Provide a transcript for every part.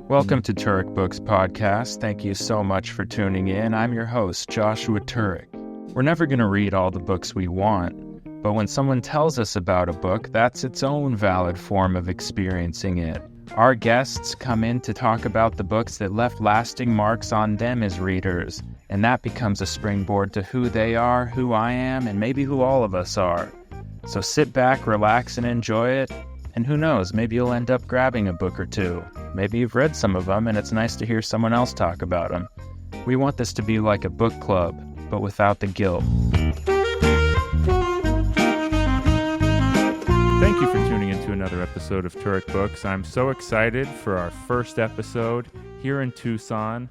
Welcome to Turek Books Podcast. Thank you so much for tuning in. I'm your host, Joshua Turek. We're never going to read all the books we want, but when someone tells us about a book, that's its own valid form of experiencing it. Our guests come in to talk about the books that left lasting marks on them as readers, and that becomes a springboard to who they are, who I am, and maybe who all of us are. So sit back, relax, and enjoy it. And who knows, maybe you'll end up grabbing a book or two. Maybe you've read some of them, and it's nice to hear someone else talk about them. We want this to be like a book club, but without the guilt. Thank you for tuning into another episode of Turek Books. I'm so excited for our first episode here in Tucson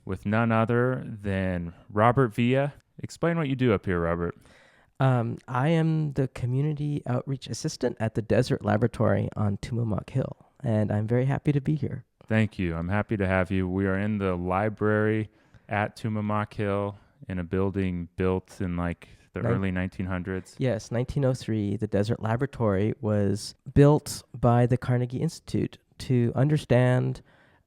with none other than Robert Villa. Explain what you do up here, Robert. I am the community outreach assistant at the Desert Laboratory on Tumamoc Hill, and I'm very happy to be here. Thank you. I'm happy to have you. We are in the library at Tumamoc Hill in a building built in the early 1900s. Yes, 1903. The Desert Laboratory was built by the Carnegie Institute to understand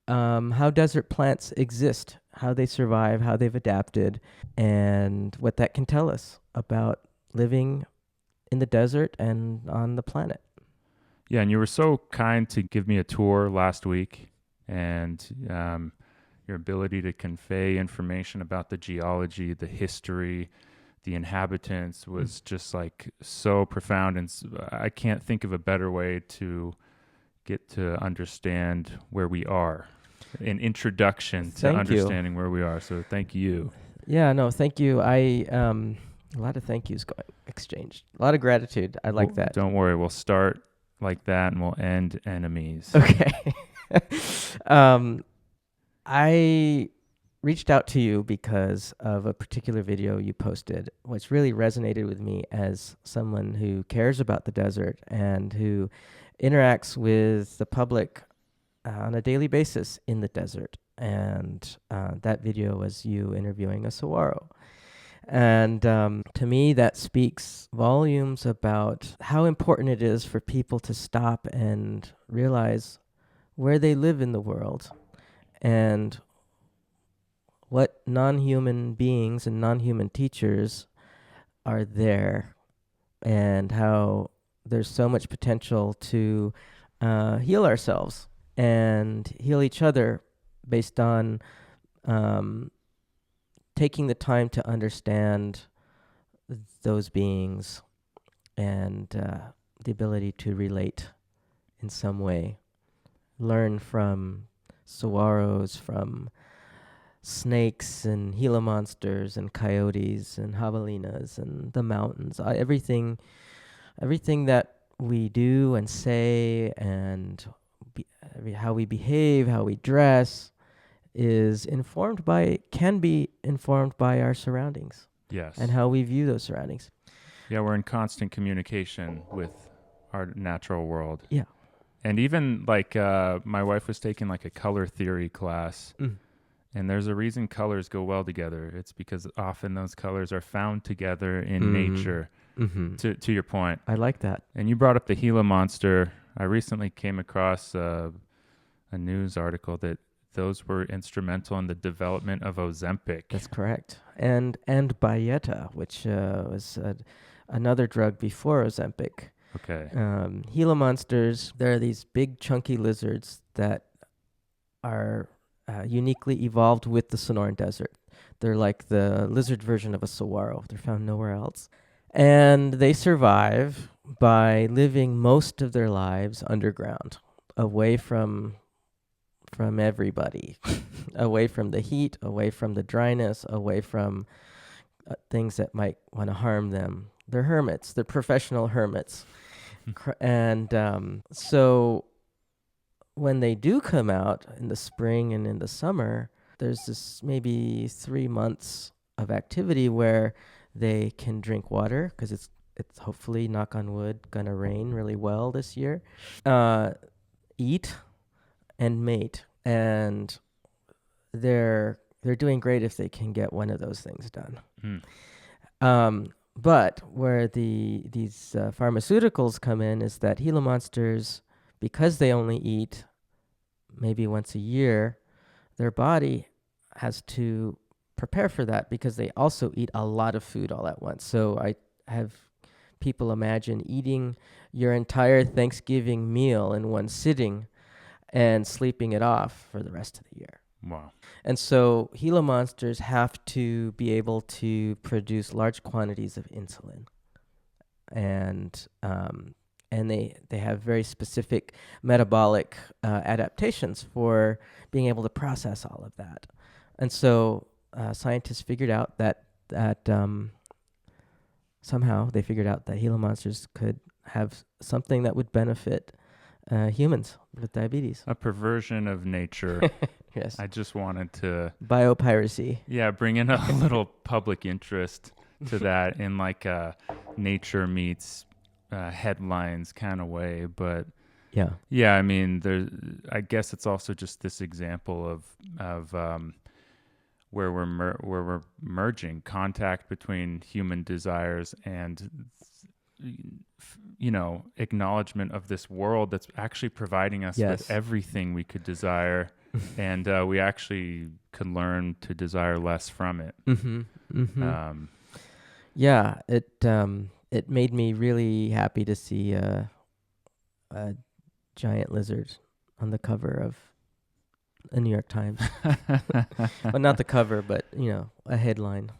how desert plants exist, how they survive, how they've adapted, and what that can tell us about living in the desert and on the planet. Yeah, and you were so kind to give me a tour last week, and your ability to convey information about the geology, the history, the inhabitants was just so profound, and I can't think of a better way to get to understand where we are. An introduction to understanding where we are. So thank you. Yeah, no, thank you. A lot of thank yous exchanged. A lot of gratitude. I like that. Don't worry. We'll start like that and we'll end enemies. Okay. I reached out to you because of a particular video you posted, which really resonated with me as someone who cares about the desert and who interacts with the public on a daily basis in the desert. And that video was you interviewing a saguaro. And to me, that speaks volumes about how important it is for people to stop and realize where they live in the world and what non-human beings and non-human teachers are there, and how there's so much potential to heal ourselves and heal each other based on taking the time to understand those beings and the ability to relate in some way. Learn from saguaros, from snakes and Gila monsters and coyotes and javelinas and the mountains. Everything that we do and say and how we behave, how we dress, can be informed by our surroundings. Yes. And how we view those surroundings. Yeah, we're in constant communication with our natural world. Yeah. And even my wife was taking a color theory class, and there's a reason colors go well together. It's because often those colors are found together in nature. Mm-hmm. To your point. I like that. And you brought up the Gila monster. I recently came across a news article that those were instrumental in the development of Ozempic. That's correct. And Byetta, which was another drug before Ozempic. Okay. Gila monsters, they're these big chunky lizards that are uniquely evolved with the Sonoran Desert. They're like the lizard version of a saguaro. They're found nowhere else. And they survive by living most of their lives underground, away from everybody, away from the heat, away from the dryness, away from things that might want to harm them. They're hermits. They're professional hermits. And so when they do come out in the spring and in the summer, there's this maybe 3 months of activity where they can drink water, because it's hopefully, knock on wood, going to rain really well this year, eat, and mate. And they're doing great if they can get one of those things done. But where these pharmaceuticals come in is that Gila monsters, because they only eat maybe once a year, their body has to prepare for that because they also eat a lot of food all at once. So I have people imagine eating your entire Thanksgiving meal in one sitting and sleeping it off for the rest of the year. Wow. And so Gila monsters have to be able to produce large quantities of insulin, and they have very specific metabolic adaptations for being able to process all of that. And so scientists figured out that somehow they figured out that Gila monsters could have something that would benefit humans with diabetes. A perversion of nature. Yes. I just wanted to Biopiracy. bring in a little public interest to that in like a nature meets headlines kind of way. But yeah, I mean, I guess it's also just this example of where we're merging contact between human desires and acknowledgement of this world that's actually providing us with everything we could desire. And we actually can learn to desire less from it. It made me really happy to see a giant lizard on the cover of the New York Times. Well, not the cover, but a headline.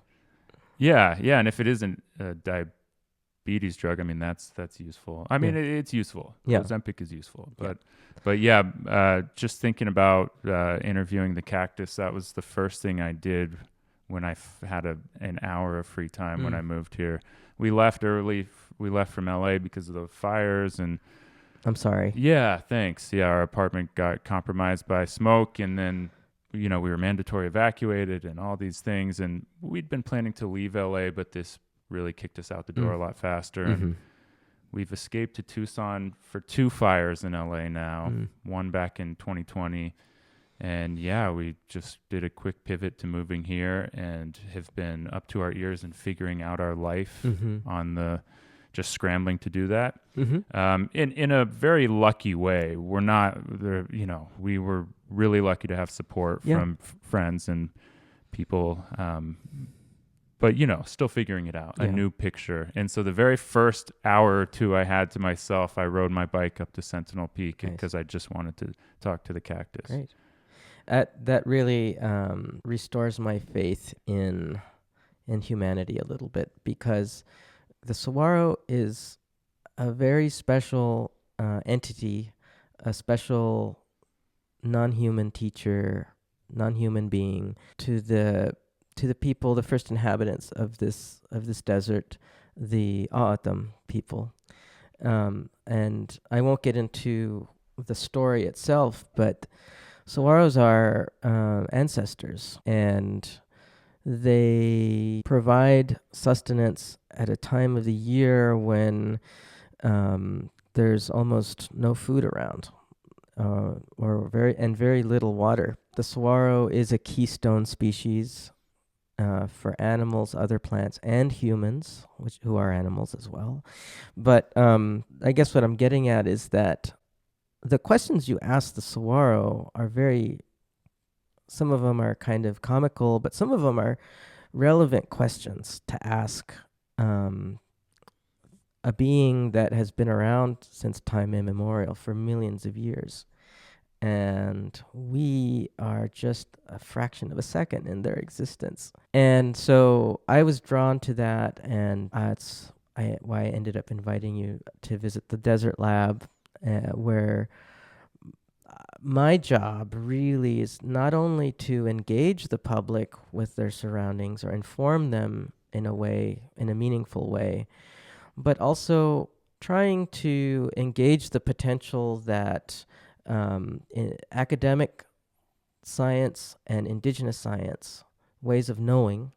Yeah, and if it isn't a diabetes drug, I mean that's useful. I mean it's useful. Yeah, Ozempic is useful, but just thinking about interviewing the cactus, that was the first thing I did when I had an hour of free time when I moved here. We left early. We left from LA because of the fires, and I'm sorry. Yeah, thanks. Yeah, our apartment got compromised by smoke, and then we were mandatory evacuated and all these things, and we'd been planning to leave LA, but this really kicked us out the door a lot faster. And we've escaped to Tucson for 2 fires in LA now, one back in 2020. And we just did a quick pivot to moving here and have been up to our ears in figuring out our life on just scrambling to do that. In a very lucky way. We're not there, we were really lucky to have support from friends and people. But still figuring it out, a new picture. And so the very first hour or two I had to myself, I rode my bike up to Sentinel Peak because I just wanted to talk to the cactus. Great. That really restores my faith in humanity a little bit, because the saguaro is a very special entity, a special non-human teacher, non-human being to the people, the first inhabitants of this desert, the A'atam people. And I won't get into the story itself, but saguaros are ancestors, and they provide sustenance at a time of the year when there's almost no food around, or very little water. The saguaro is a keystone species for animals, other plants, and humans, who are animals as well. But I guess what I'm getting at is that the questions you ask the saguaro are some of them are kind of comical, but some of them are relevant questions to ask a being that has been around since time immemorial for millions of years. And we are just a fraction of a second in their existence. And so I was drawn to that, and that's why I ended up inviting you to visit the Desert Lab, where my job really is not only to engage the public with their surroundings or inform them in a meaningful way, but also trying to engage the potential that in academic science and indigenous science, ways of knowing,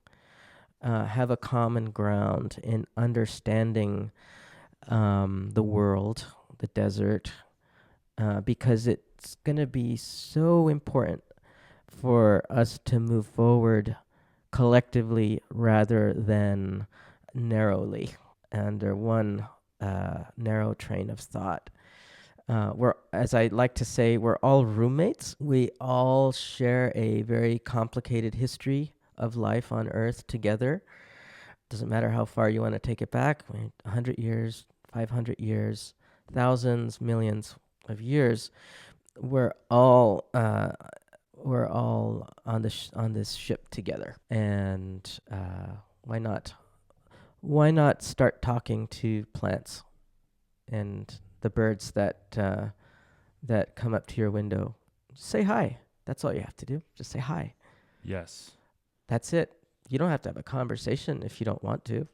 have a common ground in understanding the world, the desert, because it's going to be so important for us to move forward collectively rather than narrowly under one narrow train of thought. as I like to say, we're all roommates. We all share a very complicated history of life on Earth together. Doesn't matter how far you want to take it back, 100 years, 500 years, thousands, millions of years. We're all on this ship together, and why not? Why not start talking to plants and the birds that come up to your window? Say hi. That's all you have to do. Just say hi. Yes. That's it. You don't have to have a conversation if you don't want to,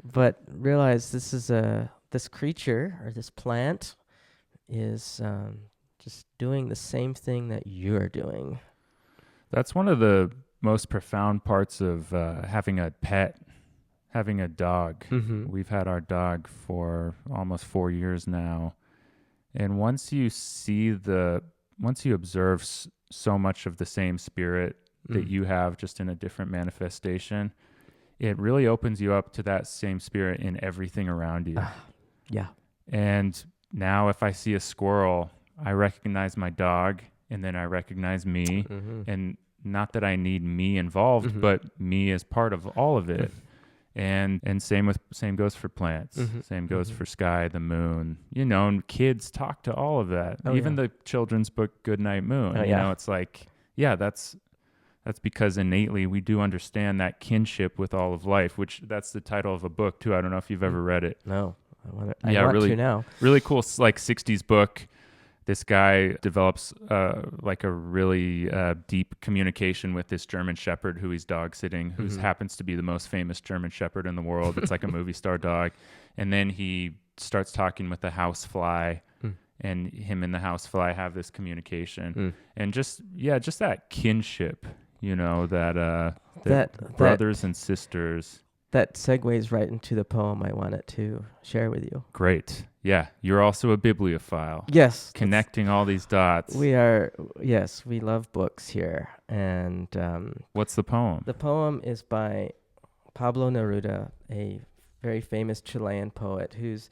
but realize this creature or this plant is just doing the same thing that you're doing. That's one of the most profound parts of having a pet, having a dog. Mm-hmm. We've had our dog for almost 4 years now. And once you observe so much of the same spirit that you have, just in a different manifestation, it really opens you up to that same spirit in everything around you. Yeah. And now if I see a squirrel, I recognize my dog, and then I recognize me. Mm-hmm. And not that I need me involved, Mm-hmm. but me as part of all of it. And same goes for plants. Mm-hmm. Same goes for sky, the moon. And kids talk to all of that. Even the children's book Goodnight Moon. It's like, that's because innately we do understand that kinship with all of life, which that's the title of a book too. I don't know if you've ever read it. No, I want to now. Really cool, like 60s book. This guy develops like a really deep communication with this German Shepherd who he's dog sitting, who happens to be the most famous German Shepherd in the world. It's like a movie star dog. And then he starts talking with the housefly, and him and the housefly have this communication. And just that kinship, that brothers and sisters. That segues right into the poem I wanted to share with you. Great. Yeah. You're also a bibliophile. Yes. Connecting all these dots. We are, yes, we love books here. And what's the poem? The poem is by Pablo Neruda, a very famous Chilean poet who's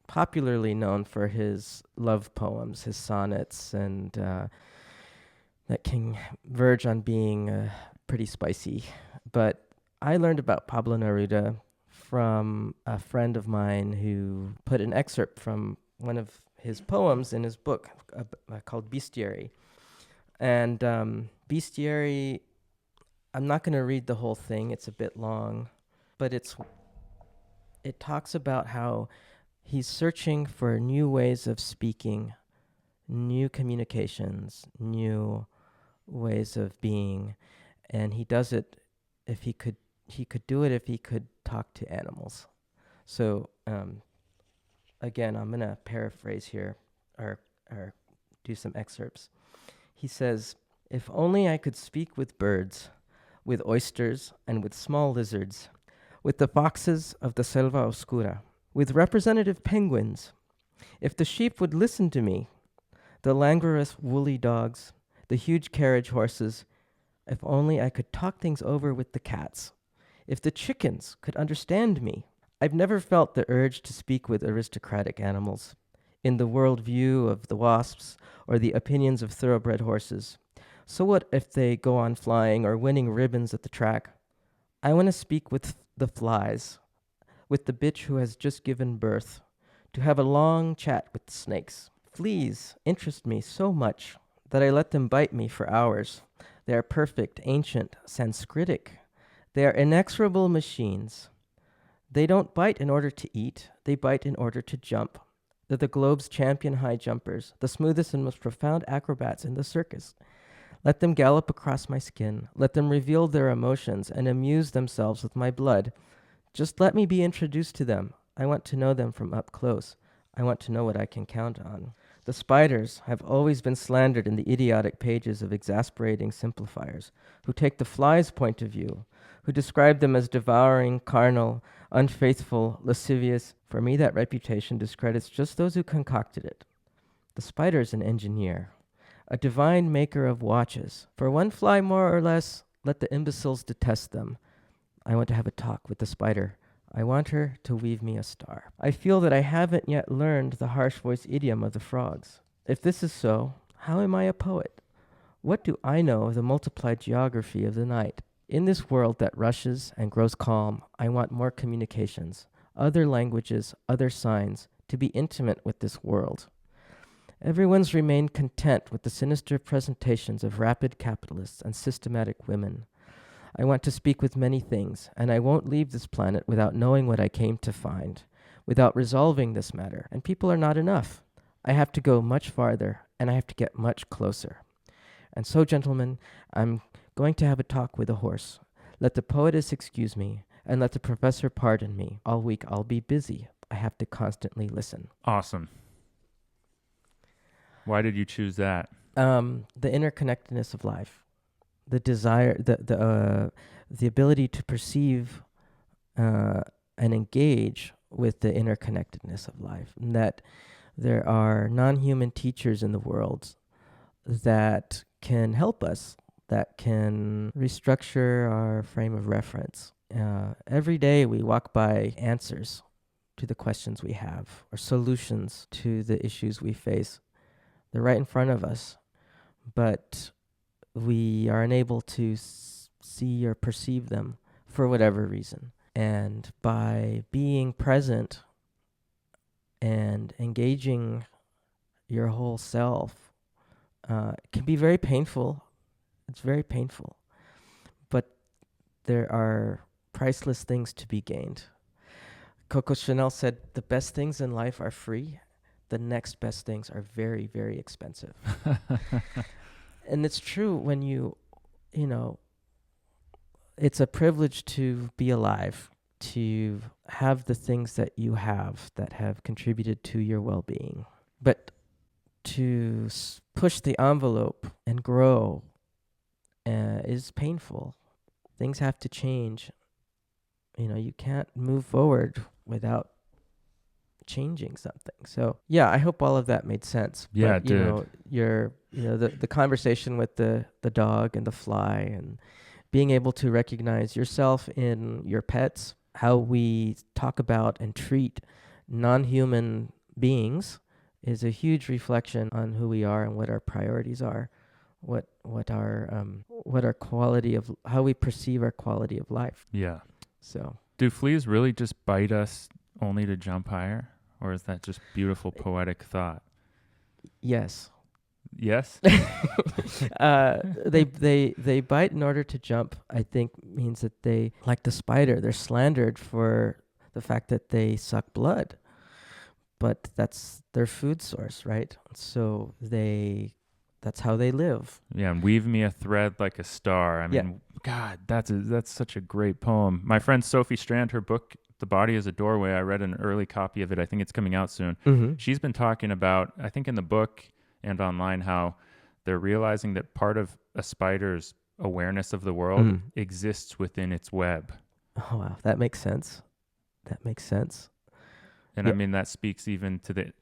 popularly known for his love poems, his sonnets, and that can verge on being pretty spicy. But I learned about Pablo Neruda from a friend of mine who put an excerpt from one of his poems in his book called Bestiary. And Bestiary, I'm not going to read the whole thing. It's a bit long, but it talks about how he's searching for new ways of speaking, new communications, new ways of being, and he does it if he could do it if he could talk to animals. So again, I'm gonna paraphrase here or do some excerpts. He says, "If only I could speak with birds, with oysters, and with small lizards, with the foxes of the selva oscura, with representative penguins. If the sheep would listen to me, the languorous woolly dogs, the huge carriage horses. If only I could talk things over with the cats. If the chickens could understand me. I've never felt the urge to speak with aristocratic animals, in the world view of the wasps or the opinions of thoroughbred horses. So what if they go on flying or winning ribbons at the track? I want to speak with the flies, with the bitch who has just given birth, to have a long chat with the snakes. Fleas interest me so much that I let them bite me for hours. They are perfect, ancient, Sanskritic. They are inexorable machines. They don't bite in order to eat. They bite in order to jump. They're the globe's champion high jumpers, the smoothest and most profound acrobats in the circus. Let them gallop across my skin. Let them reveal their emotions and amuse themselves with my blood. Just let me be introduced to them. I want to know them from up close. I want to know what I can count on. The spiders have always been slandered in the idiotic pages of exasperating simplifiers, who take the fly's point of view, who describe them as devouring, carnal, unfaithful, lascivious. For me, that reputation discredits just those who concocted it. The spider is an engineer, a divine maker of watches. For one fly more or less, let the imbeciles detest them. I want to have a talk with the spider. I want her to weave me a star. I feel that I haven't yet learned the harsh voice idiom of the frogs. If this is so, how am I a poet? What do I know of the multiplied geography of the night? In this world that rushes and grows calm, I want more communications, other languages, other signs, to be intimate with this world. Everyone's remained content with the sinister presentations of rapid capitalists and systematic women. I want to speak with many things, and I won't leave this planet without knowing what I came to find, without resolving this matter. And people are not enough. I have to go much farther, and I have to get much closer. And so, gentlemen, I'm going to have a talk with a horse. Let the poetess excuse me, and let the professor pardon me. All week I'll be busy. I have to constantly listen. Awesome. Why did you choose that? The interconnectedness of life, the desire, the ability to perceive and engage with the interconnectedness of life, and that there are non-human teachers in the world that can help us, that can restructure our frame of reference. Every day we walk by answers to the questions we have, or solutions to the issues we face. They're right in front of us, but we are unable to see or perceive them for whatever reason. And by being present and engaging your whole self, it can be very painful. It's very painful. But there are priceless things to be gained. Coco Chanel said, the best things in life are free. The next best things are very, very expensive. And it's true when you know, it's a privilege to be alive, to have the things that you have that have contributed to your well-being. But to push the envelope and grow is painful. Things have to change. You know, you can't move forward without changing something. So yeah, I hope all of that made sense. Yeah, but, the conversation with the dog and the fly, and being able to recognize yourself in your pets, how we talk about and treat non-human beings is a huge reflection on who we are and what our priorities are, what our quality of, how we perceive our quality of life. Yeah. So do fleas really just bite us only to jump higher? Or is that just beautiful poetic thought? Yes. Yes? They bite in order to jump, I think means that they, like the spider, they're slandered for the fact that they suck blood. But that's their food source, right? So that's how they live. Yeah, and weave me a thread like a star. I mean, God, that's such a great poem. My friend Sophie Strand, her book, The Body is a Doorway, I read an early copy of it. I think it's coming out soon. Mm-hmm. She's been talking about, I think in the book and online, how they're realizing that part of a spider's awareness of the world exists within its web. Oh, wow. That makes sense. And I mean, that speaks even to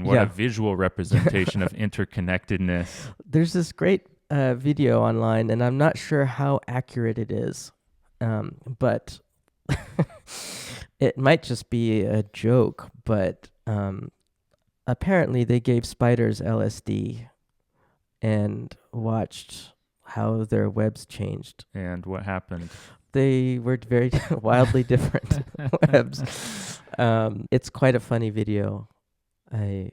what a visual representation of interconnectedness. There's this great video online, and I'm not sure how accurate it is, but it might just be a joke, but apparently they gave spiders LSD and watched how their webs changed. And what happened? They were very wildly different webs. It's quite a funny video. I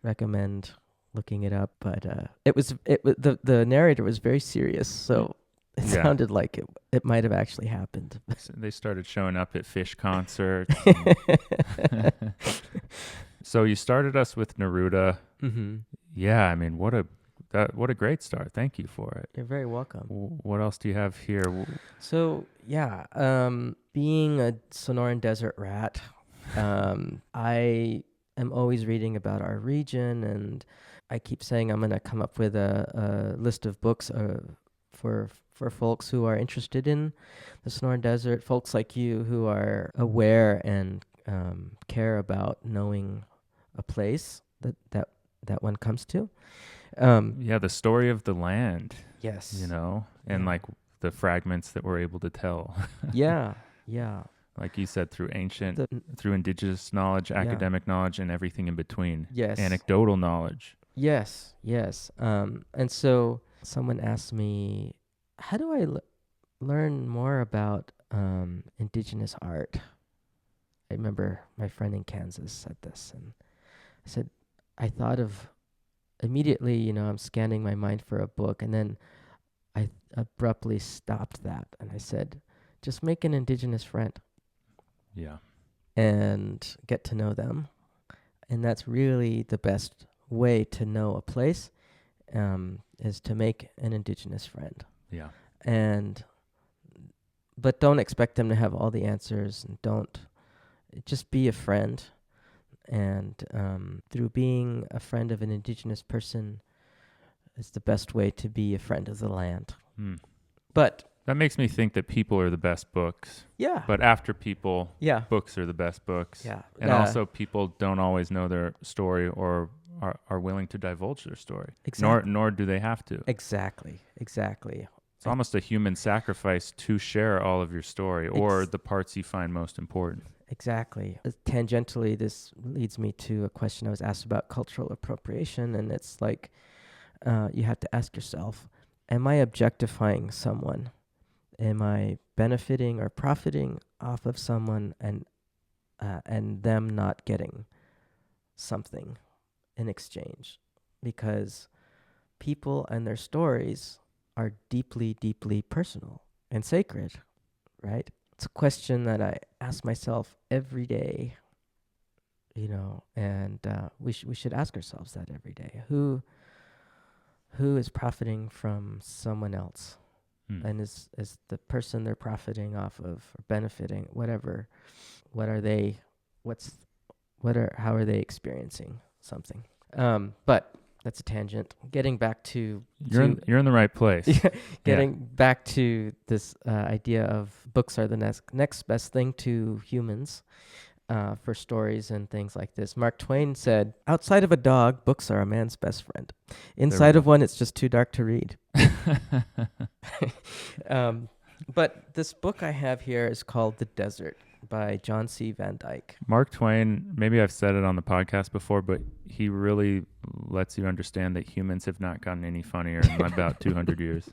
recommend looking it up, but the narrator was very serious, so it sounded like it might have actually happened. So they started showing up at fish concerts. So you started us with Neruda. Mm-hmm. Yeah, I mean, what a great start. Thank you for it. You're very welcome. What else do you have here? So yeah, being a Sonoran Desert rat, I am always reading about our region, and I keep saying I'm going to come up with a list of books for folks who are interested in the Sonoran Desert, folks like you who are aware and care about knowing a place that one comes to. The story of the land. Yes. And like the fragments that we're able to tell. Yeah. Like you said, through The, through indigenous knowledge, yeah. academic knowledge, and everything in between. Yes. Anecdotal knowledge. Yes. Yes. And so someone asked me, how do I learn more about indigenous art? I remember my friend in Kansas said this, and I said, I thought of immediately, I'm scanning my mind for a book, and then I abruptly stopped that, and I said, just make an indigenous friend. Yeah. And get to know them. And that's really the best way to know a place, is to make an indigenous friend. Yeah. But don't expect them to have all the answers, and just be a friend. And through being a friend of an indigenous person is the best way to be a friend of the land. But that makes me think that people are the best books. Yeah. But after people, Yeah. books are the best books. Yeah. And also people don't always know their story or are willing to divulge their story. Exactly. Nor do they have to. Exactly. It's almost a human sacrifice to share all of your story or the parts you find most important. Exactly. Tangentially, this leads me to a question I was asked about cultural appropriation, and it's like you have to ask yourself, am I objectifying someone? Am I benefiting or profiting off of someone and them not getting something in exchange? Because people and their stories are deeply, deeply personal and sacred, right? It's a question that I ask myself every day, and we should ask ourselves that every day. Who is profiting from someone else? And is the person they're profiting off of or benefiting, whatever, how are they experiencing something? But that's a tangent. Getting back to you're in the right place. Getting back to this idea of books are the next best thing to humans for stories and things like this. Mark Twain said, outside of a dog, books are a man's best friend. Inside of one, it's just too dark to read. But this book I have here is called The Desert by John C. Van Dyke. Mark Twain, maybe I've said it on the podcast before, but he really lets you understand that humans have not gotten any funnier in about 200 years.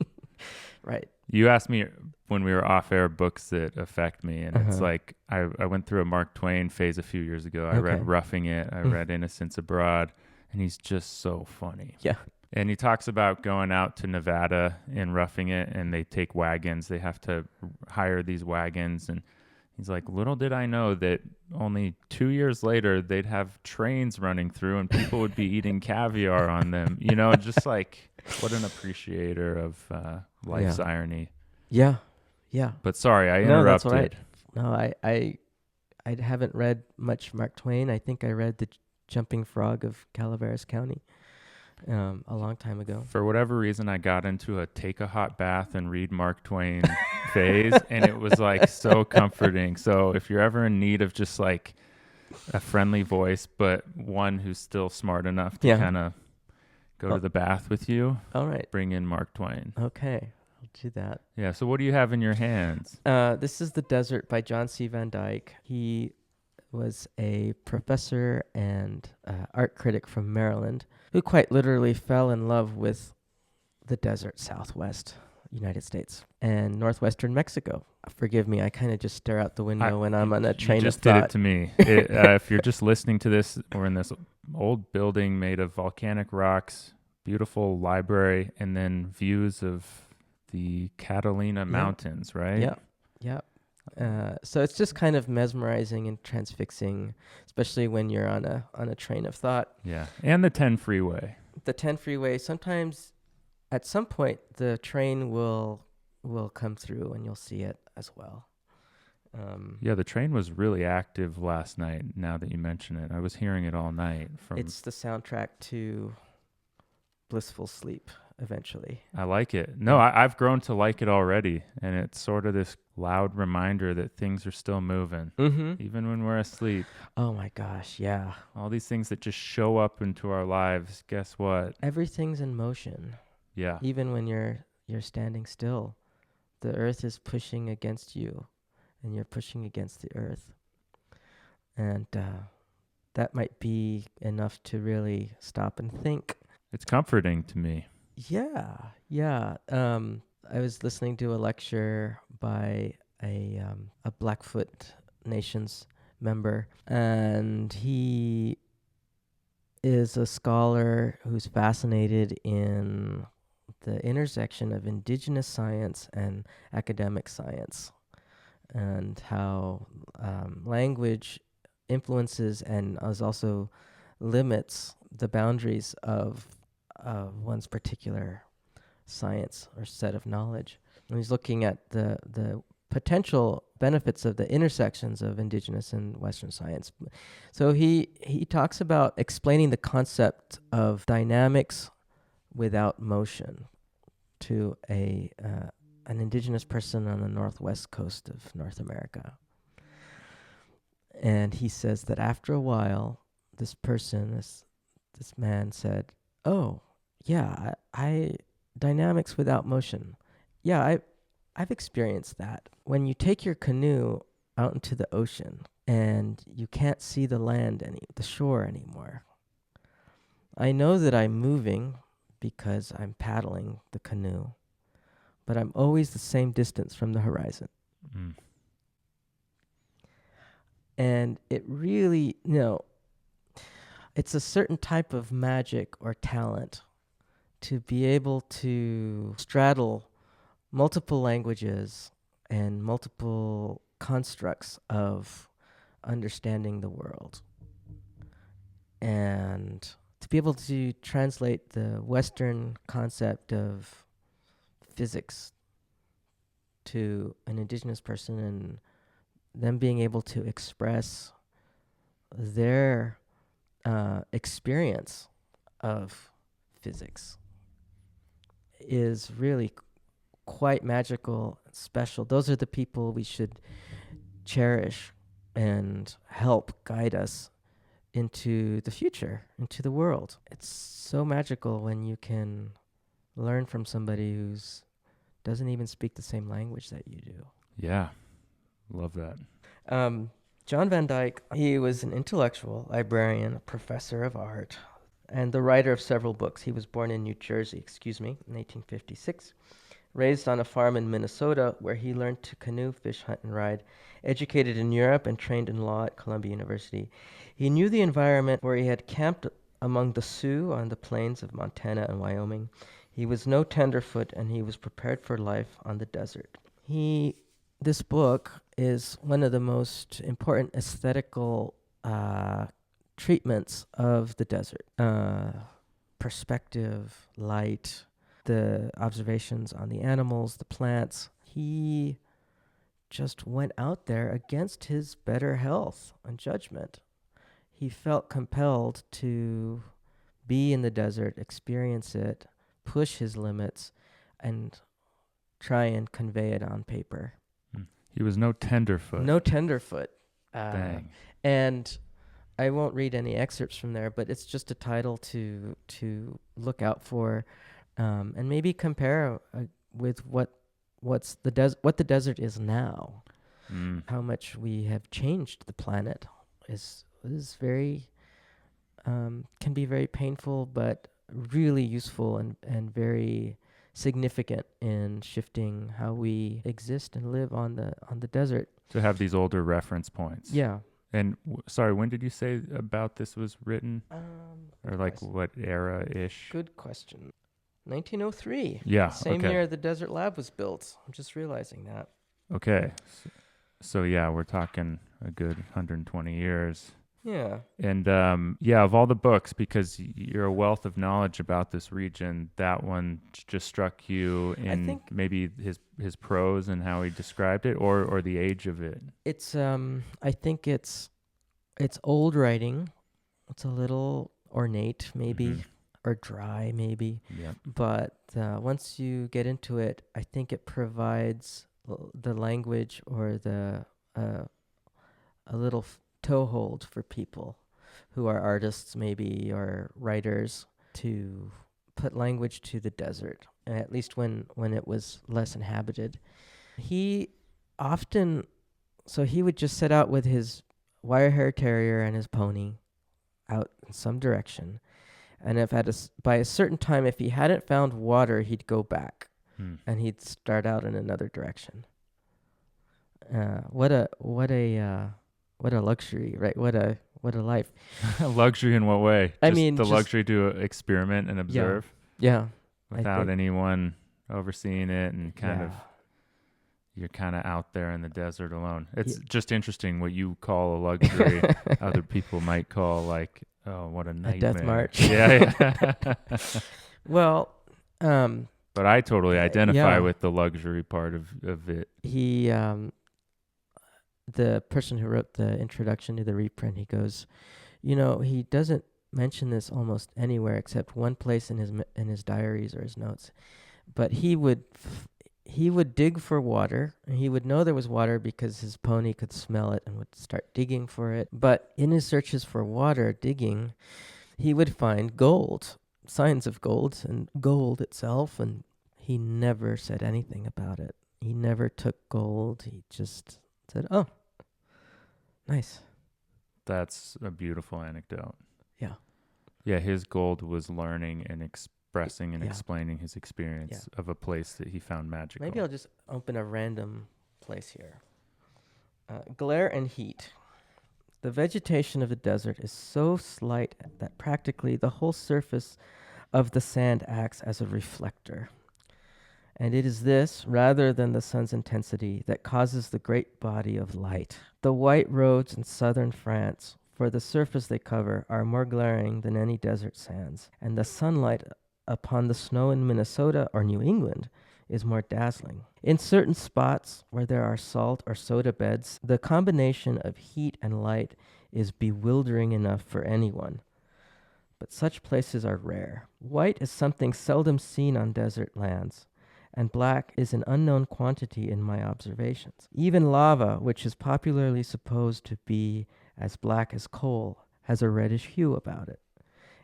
Right. You asked me when we were off air books that affect me, and it's like I went through a Mark Twain phase a few years ago. I read Roughing It, I read Innocents Abroad, and he's just so funny. Yeah. And he talks about going out to Nevada in Roughing It, and they take wagons. They have to hire these wagons, and he's like, little did I know that only 2 years later they'd have trains running through and people would be eating caviar on them. Just like what an appreciator of life's irony. Yeah. Yeah. But sorry, I interrupted. No, that's all right. No, I haven't read much Mark Twain. I think I read The Jumping Frog of Calaveras County a long time ago. For whatever reason, I got into a take a hot bath and read Mark Twain phase, and it was like so comforting. So if you're ever in need of just like a friendly voice, but one who's still smart enough to kind of go to the bath with you, all right, bring in Mark Twain. Okay, I'll do that. Yeah, so what do you have in your hands? This is The Desert by John C. Van Dyke. He was a professor and art critic from Maryland who quite literally fell in love with the desert Southwest United States and northwestern Mexico. Forgive me, I kind of just stare out the window when I'm on a train of thought. You just did it to me. If you're just listening to this, we're in this old building made of volcanic rocks, beautiful library, and then views of the Catalina Mountains, right? Yeah, yeah. So it's just kind of mesmerizing and transfixing, especially when you're on a train of thought. Yeah, and the 10 freeway. The 10 freeway, sometimes at some point the train will come through and you'll see it as well. Yeah, the train was really active last night, now that you mention it. I was hearing it all night. It's the soundtrack to blissful sleep eventually. I like it. No, I've grown to like it already, and it's sort of this loud reminder that things are still moving, even when we're asleep. Oh my gosh, yeah. All these things that just show up into our lives, guess what? Everything's in motion. Yeah. Even when you're standing still, the earth is pushing against you, and you're pushing against the earth. And that might be enough to really stop and think. It's comforting to me. Yeah, yeah. I was listening to a lecture by a Blackfoot Nations member, and he is a scholar who's fascinated in the intersection of indigenous science and academic science, and how language influences and also limits the boundaries of one's particular science or set of knowledge. And he's looking at the potential benefits of the intersections of indigenous and Western science. So he talks about explaining the concept of dynamics without motion to an indigenous person on the northwest coast of North America. And he says that after a while, this man said, "Oh, yeah, I dynamics without motion. Yeah, I've experienced that. When you take your canoe out into the ocean and you can't see the shore anymore. I know that I'm moving because I'm paddling the canoe, but I'm always the same distance from the horizon." Mm. And it really, it's a certain type of magic or talent to be able to straddle multiple languages and multiple constructs of understanding the world. And to be able to translate the Western concept of physics to an indigenous person and them being able to express their experience of physics is really quite magical, special. Those are the people we should cherish and help guide us into the future, into the world. It's so magical when you can learn from somebody who's doesn't even speak the same language that you do. Yeah, love that. John Van Dyke, he was an intellectual, librarian, a professor of art, and the writer of several books. He was born in New Jersey, in 1856, raised on a farm in Minnesota where he learned to canoe, fish, hunt, and ride, educated in Europe and trained in law at Columbia University. He knew the environment where he had camped among the Sioux on the plains of Montana and Wyoming. He was no tenderfoot, and he was prepared for life on the desert. This book is one of the most important aesthetical treatments of the desert. Perspective, light, the observations on the animals, the plants. He just went out there against his better health and judgment. He felt compelled to be in the desert, experience it, push his limits, and try and convey it on paper. He was no tenderfoot. No tenderfoot. Dang. And I won't read any excerpts from there, but it's just a title to look out for, and maybe compare with what the desert is now. How much we have changed the planet is very can be very painful, but really useful and very significant in shifting how we exist and live on the desert. To have these older reference points. Yeah. And sorry, when did you say about this was written? Or like what era-ish? Good question. 1903. Yeah. Same year the Desert Lab was built. I'm just realizing that. Okay. So yeah, we're talking a good 120 years. Yeah. And of all the books, because you're a wealth of knowledge about this region, that one just struck you in maybe his prose and how he described it, or the age of it. It's I think it's old writing. It's a little ornate, maybe, or dry, maybe. Yeah. But once you get into it, I think it provides the language or a little toehold for people who are artists, maybe, or writers, to put language to the desert, at least when it was less inhabited. He often So he would just set out with his wire hair terrier and his pony out in some direction. And if by a certain time, if he hadn't found water, he'd go back and he'd start out in another direction. What a luxury, right? What a life. Luxury in what way? I Just mean, the luxury to experiment and observe Yeah. without anyone overseeing it, and you're kind of out there in the desert alone. It's just interesting what you call a luxury. Other people might call like, oh, what a nightmare. A death march. Yeah. Well, but I totally identify with the luxury part of it. He, the person who wrote the introduction to the reprint, he goes, he doesn't mention this almost anywhere except one place in his diaries or his notes, but he would dig for water, and he would know there was water because his pony could smell it and would start digging for it. But in his searches for water, digging, he would find gold, signs of gold and gold itself, and he never said anything about it. He never took gold. He just said, oh, nice. That's a beautiful anecdote. Yeah. Yeah, his gold was learning and expressing and explaining his experience of a place that he found magical. Maybe I'll just open a random place here. Glare and heat. The vegetation of the desert is so slight that practically the whole surface of the sand acts as a reflector. And it is this, rather than the sun's intensity, that causes the great body of light. The white roads in southern France, for the surface they cover, are more glaring than any desert sands, and the sunlight upon the snow in Minnesota or New England is more dazzling. In certain spots where there are salt or soda beds, the combination of heat and light is bewildering enough for anyone. But such places are rare. White is something seldom seen on desert lands, and black is an unknown quantity in my observations. Even lava, which is popularly supposed to be as black as coal, has a reddish hue about it.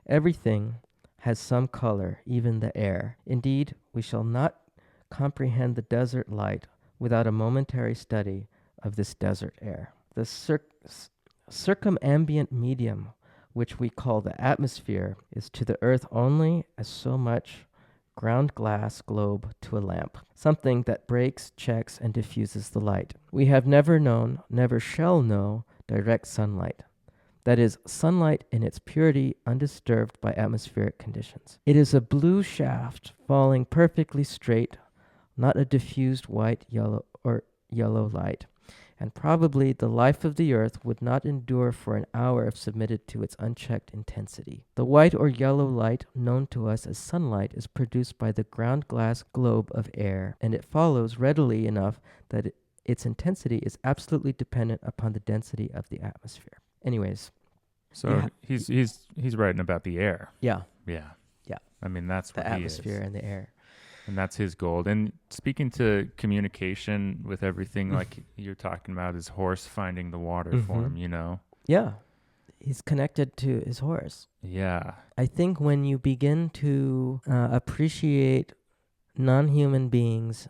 Everything has some color, even the air. Indeed, we shall not comprehend the desert light without a momentary study of this desert air. The circumambient medium, which we call the atmosphere, is to the earth only as so much ground glass globe to a lamp, something that breaks, checks, and diffuses the light. We have never known, never shall know, direct sunlight. That is, sunlight in its purity undisturbed by atmospheric conditions. It is a blue shaft falling perfectly straight, not a diffused white, yellow, or yellow light. And probably the life of the earth would not endure for an hour if submitted to its unchecked intensity. The white or yellow light known to us as sunlight is produced by the ground glass globe of air, and it follows readily enough that its intensity is absolutely dependent upon the density of the atmosphere. Anyways. So he's writing about the air. Yeah. Yeah. Yeah. I mean, that's what the atmosphere and the air. And that's his gold. And speaking to communication with everything, like you're talking about his horse finding the water for him, Yeah. He's connected to his horse. Yeah. I think when you begin to appreciate non-human beings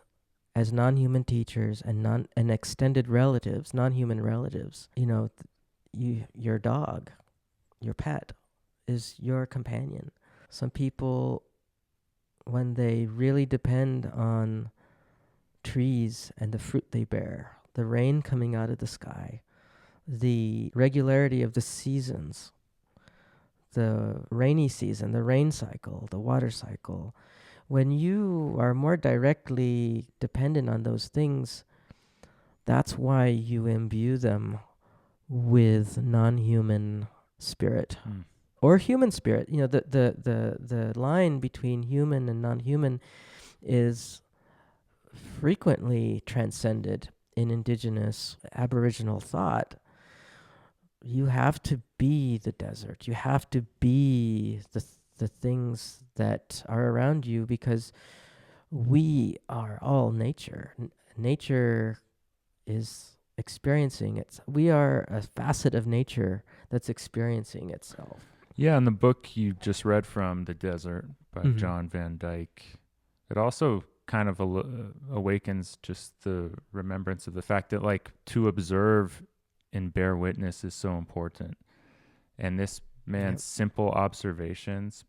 as non-human teachers and extended relatives, non-human relatives, your dog, your pet is your companion. Some people, when they really depend on trees and the fruit they bear, the rain coming out of the sky, the regularity of the seasons, the rainy season, the rain cycle, the water cycle, when you are more directly dependent on those things, that's why you imbue them with non-human spirit. Or human spirit. The line between human and non-human is frequently transcended in indigenous Aboriginal thought. You have to be the desert. You have to be the things that are around you, because we are all nature. Nature is experiencing it. We are a facet of nature that's experiencing itself. Yeah, in the book you just read from, The Desert by John Van Dyke, it also kind of awakens just the remembrance of the fact that like to observe and bear witness is so important. And this man's simple observations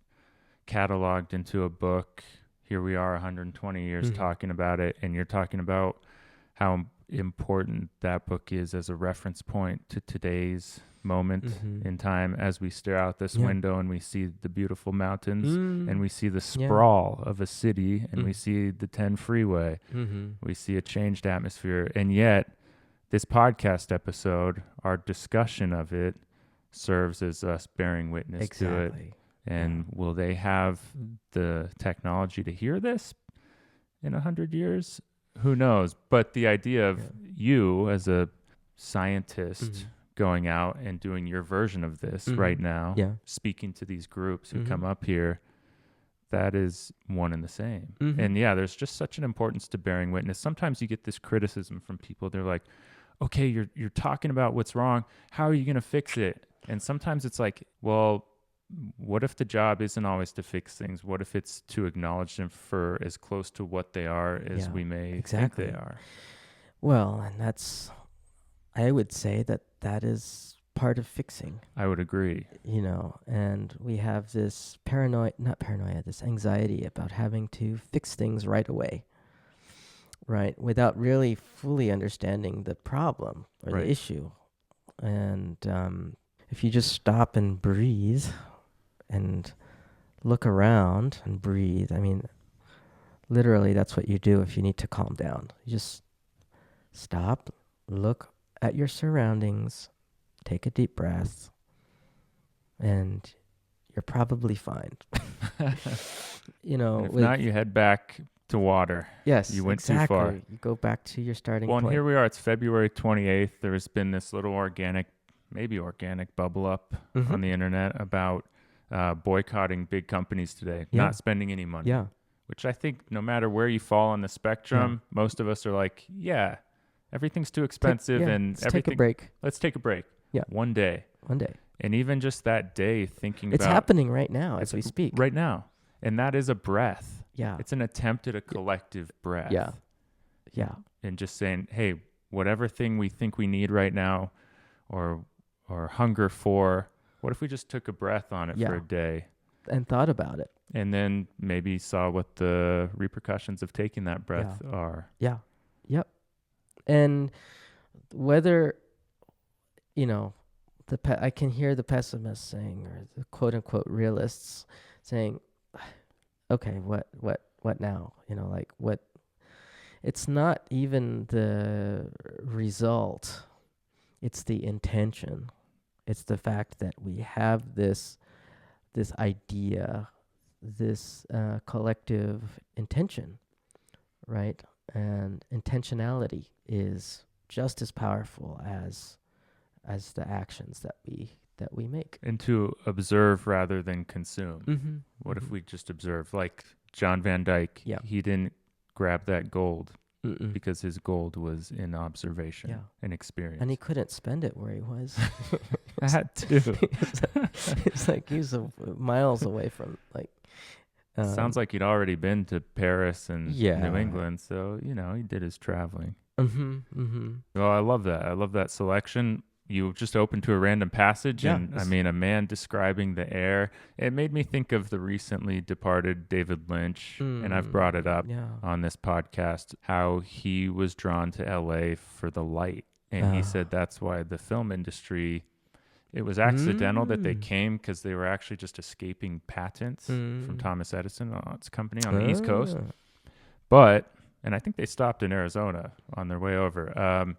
cataloged into a book. Here we are 120 years talking about it, and you're talking about how important that book is as a reference point to today's moment in time as we stare out this window and we see the beautiful mountains and we see the sprawl of a city and we see the 10 freeway. We see a changed atmosphere. And yet this podcast episode, our discussion of it, serves as us bearing witness to it. And will they have the technology to hear this in 100 years? Who knows? But the idea of you as a scientist going out and doing your version of this right now, speaking to these groups who come up here, that is one and the same. And there's just such an importance to bearing witness. Sometimes you get this criticism from people. They're like, okay, you're talking about what's wrong. How are you going to fix it? And sometimes it's like, well, what if the job isn't always to fix things? What if it's to acknowledge them for as close to what they are as we may think they are? Well, and I would say that is part of fixing. I would agree. And we have this this anxiety about having to fix things right away, right? Without really fully understanding the problem or the issue. And if you just stop and breathe and look around and breathe, I mean, literally that's what you do if you need to calm down. You just stop, look at your surroundings, take a deep breath, and you're probably fine. If not, you head back to water. Yes, you went too far. You go back to your starting point. Well, and here we are. It's February 28th. There's been this little organic bubble up on the internet about boycotting big companies today, not spending any money. Yeah. Which I think no matter where you fall on the spectrum, most of us are like, everything's too expensive and let's take a break. Let's take a break. Yeah. One day. And even just that day thinking it's happening right now as we speak. Right now. And that is a breath. Yeah. It's an attempt at a collective breath. Yeah. Yeah. And just saying, hey, whatever thing we think we need right now or hunger for, what if we just took a breath on it for a day? And thought about it. And then maybe saw what the repercussions of taking that breath are. Yeah. Yep. And whether, I can hear the pessimists saying, or the quote unquote realists saying, okay, what now? What? It's not even the result. It's the intention. It's the fact that we have this idea, this collective intention, right? And intentionality is just as powerful as the actions that we make. And to observe rather than consume. What if we just observe? Like John Van Dyke, he didn't grab that gold because his gold was in observation and experience. And he couldn't spend it where he was. That too. It's like he was miles away from sounds like he'd already been to Paris and New England, so he did his traveling. Well, I love that. I love that selection. You just opened to a random passage, and I mean, a man describing the air. It made me think of the recently departed David Lynch, and I've brought it up on this podcast, how he was drawn to LA for the light. And he said that's why the film industry, it was accidental that they came because they were actually just escaping patents from Thomas Edison's company on the East Coast. And I think they stopped in Arizona on their way over.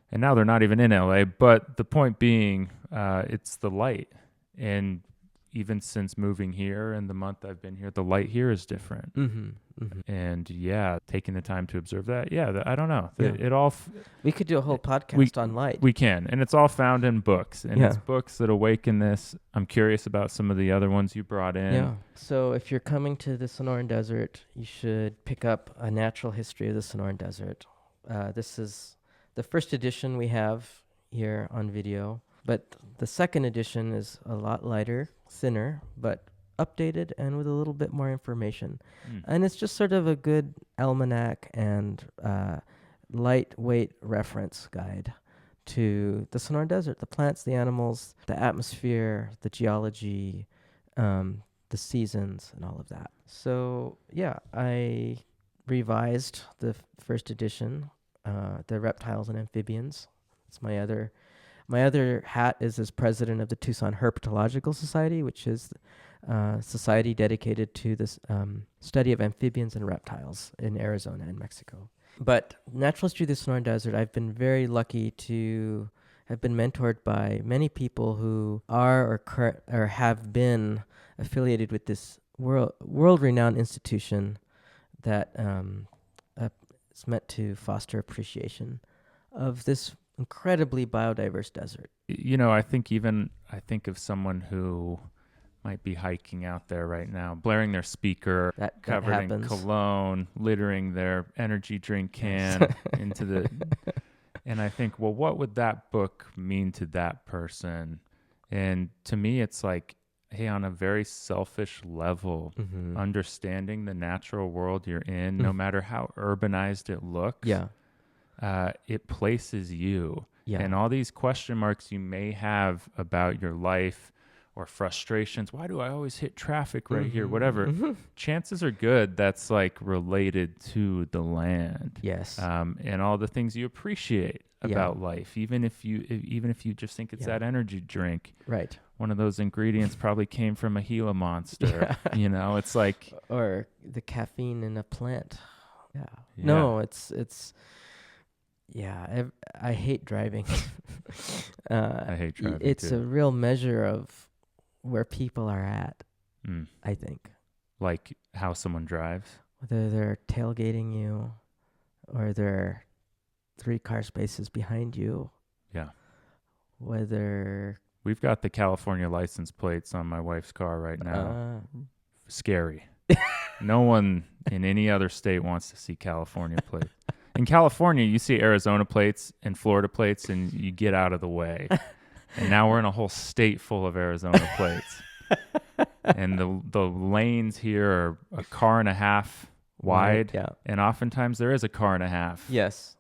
And now they're not even in LA. But the point being, it's the light. And even since moving here and the month I've been here, the light here is different. And taking the time to observe that. I don't know. We could do a whole podcast on light. We can. And it's all found in books. And it's books that awaken this. I'm curious about some of the other ones you brought in. Yeah. So if you're coming to the Sonoran Desert, you should pick up A Natural History of the Sonoran Desert. This is the first edition we have here on video. But the second edition is a lot lighter, thinner, but updated and with a little bit more information. Mm. And it's just sort of a good almanac and lightweight reference guide to the Sonoran Desert, the plants, the animals, the atmosphere, the geology, the seasons, and all of that. So, yeah, I revised the first edition, the reptiles and amphibians. It's my other hat is as president of the Tucson Herpetological Society, which is a society dedicated to this study of amphibians and reptiles in Arizona and Mexico. But Natural History of the Sonoran Desert, I've been very lucky to have been mentored by many people who are or have been affiliated with this world-renowned institution that is meant to foster appreciation of this incredibly biodiverse desert. I think of someone who might be hiking out there right now, blaring their speaker, That covered in happens. cologne, littering their energy drink can into the... And I think, well, what would that book mean to that person? And to me, it's like, hey, on a very selfish level, understanding the natural world you're in, no matter how urbanized it looks, it places you. Yeah. And all these question marks you may have about your life or frustrations. Why do I always hit traffic right here? Whatever. Chances are good that's like related to the land. Yes. And all the things you appreciate about life, even if you just think it's that energy drink. Right. One of those ingredients probably came from a Gila monster. It's like, or the caffeine in a plant. Yeah. Yeah. No, it's I hate driving. I hate driving It's too. a real measure of where people are at, Mm. I think. Like how someone drives. Whether they're tailgating you or they're 3 car spaces behind you. Yeah. Whether... We've got the California license plates on my wife's car right now. Scary. No one in any other state wants to see California plates. In California, you see Arizona plates and Florida plates, and you get out of the way. And now we're in a whole state full of Arizona plates. And the lanes here are a car and a half wide. Yeah. And oftentimes there is a car and a half Yes.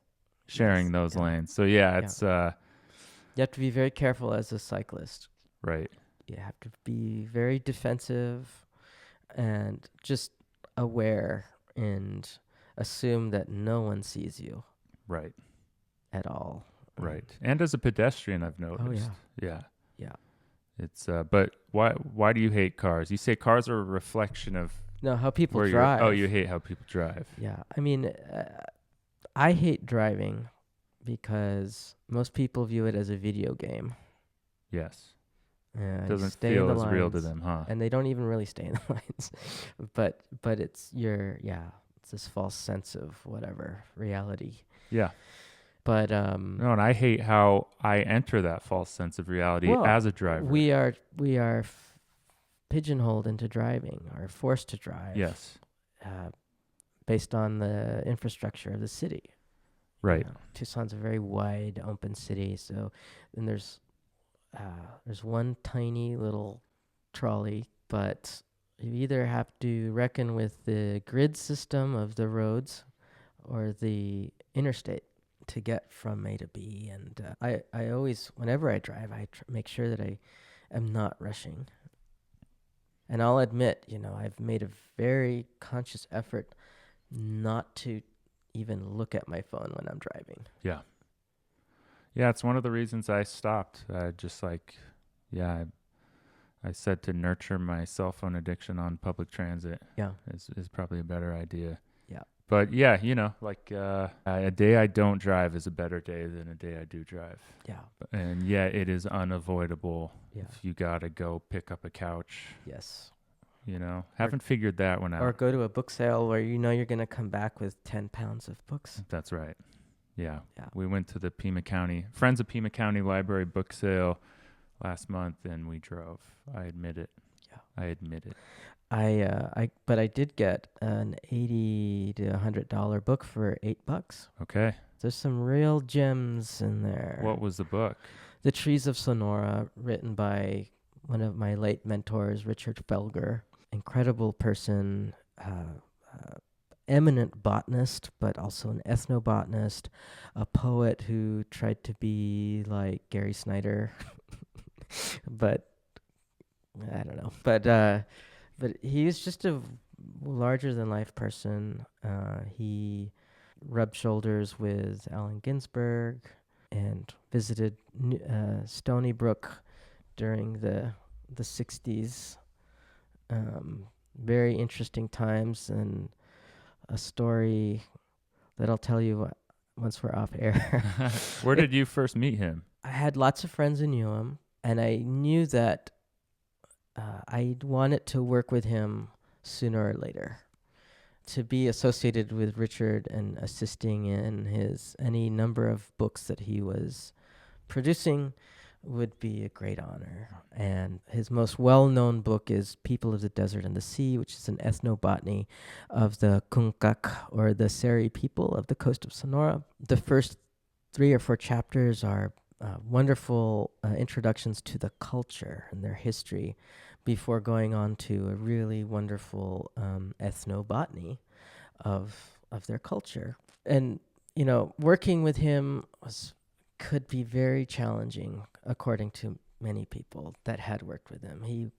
sharing those lanes. So, it's... You have to be very careful as a cyclist. right. You have to be very defensive and just aware and assume that no one sees you Right. at all. Right. And as a pedestrian, I've noticed. Yeah. It's but why do you hate cars? You say cars are a reflection of No, how people where drive. Oh, you hate how people drive. Yeah. I mean, I hate driving because most people view it as a video game. Yes. Doesn't Doesn't feel as real to them, huh? And they don't even really stay in the lines. But it's it's this false sense of whatever reality. Yeah. But No, and I hate how I enter that false sense of reality as a driver. We are pigeonholed into driving or forced to drive. Yes. Based on the infrastructure of the city. Right. Tucson's a very wide, open city, so then there's one tiny little trolley, but you either have to reckon with the grid system of the roads or the interstate to get from A to B. And I always, whenever I drive, I make sure that I am not rushing. And I'll admit, I've made a very conscious effort not to even look at my phone when I'm driving. Yeah. Yeah, it's one of the reasons I stopped. I said to nurture my cell phone addiction on public transit. Yeah. Is probably a better idea. Yeah. But yeah, a day I don't drive is a better day than a day I do drive. Yeah. And yeah, it is unavoidable Yeah. if you gotta go pick up a couch. Yes. Haven't figured that one out. Or go to a book sale where you're going to come back with 10 pounds of books. That's right. Yeah. Yeah. We went to the Friends of Pima County Library book sale last month, and we drove. I admit it. Yeah. I admit it. But I did get an $80 to $100 book for $8. Okay. There's some real gems in there. What was the book? The Trees of Sonora, written by one of my late mentors, Richard Felger, incredible person, eminent botanist, but also an ethnobotanist, a poet who tried to be like Gary Snyder, but I don't know. But he's just a larger than life person. He rubbed shoulders with Allen Ginsberg and visited Stony Brook during the 60s. Very interesting times, and a story that I'll tell you once we're off air. Where did you first meet him? I had lots of friends who knew him, and I knew that I wanted to work with him sooner or later. To be associated with Richard and assisting in his any number of books that he was producing would be a great honor. And his most well-known book is People of the Desert and the Sea, which is an ethnobotany of the Kunkak, or the Seri people of the coast of Sonora. The first 3 or 4 chapters are wonderful introductions to the culture and their history before going on to a really wonderful ethnobotany of their culture. And, working with him could be very challenging, according to many people that had worked with him. He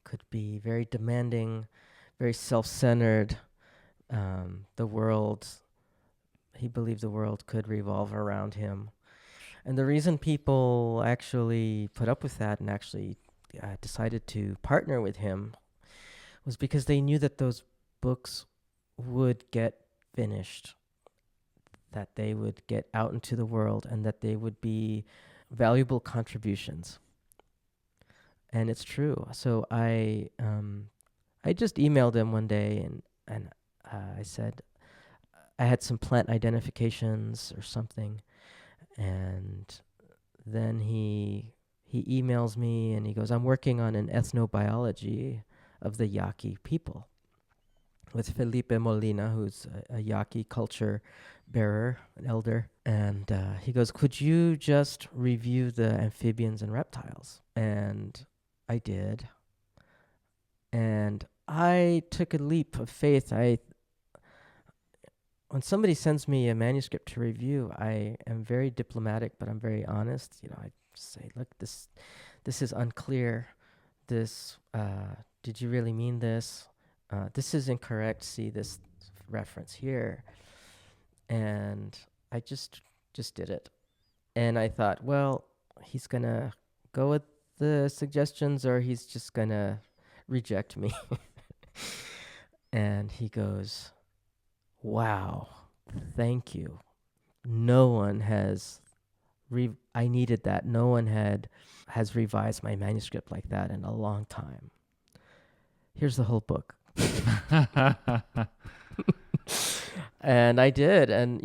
could be very demanding, very self-centered. He believed the world could revolve around him. And the reason people actually put up with that and actually decided to partner with him was because they knew that those books would get finished, that they would get out into the world, and that they would be valuable contributions. And it's true. So I just emailed him one day, and I said I had some plant identifications or something, and then he emails me and he goes, I'm working on an ethnobiology of the Yaqui people with Felipe Molina, who's a Yaqui culture bearer, an elder. And he goes, could you just review the amphibians and reptiles? And I did. And I took a leap of faith. When somebody sends me a manuscript to review, I am very diplomatic, but I'm very honest. I say, look, this is unclear. This, did you really mean this? This is incorrect. See this reference here. And I just did it. And I thought, well, he's going to go with the suggestions, or he's just going to reject me. And he goes, wow, thank you. No one has I needed that. No one has revised my manuscript like that in a long time. Here's the whole book. And I did. And,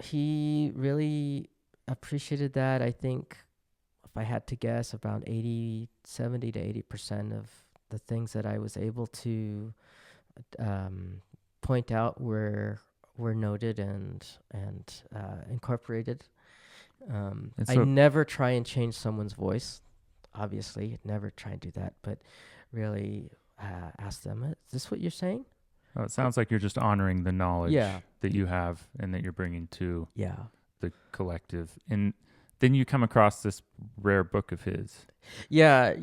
he really appreciated that. I think, if I had to guess, about 70 to 80% of the things that I was able to point out were noted and incorporated. I never try and change someone's voice, obviously. Never try and do that, but really ask them, is this what you're saying? Oh, it sounds like you're just honoring the knowledge that you have and that you're bringing to the collective. And then you come across this rare book of his. Yeah,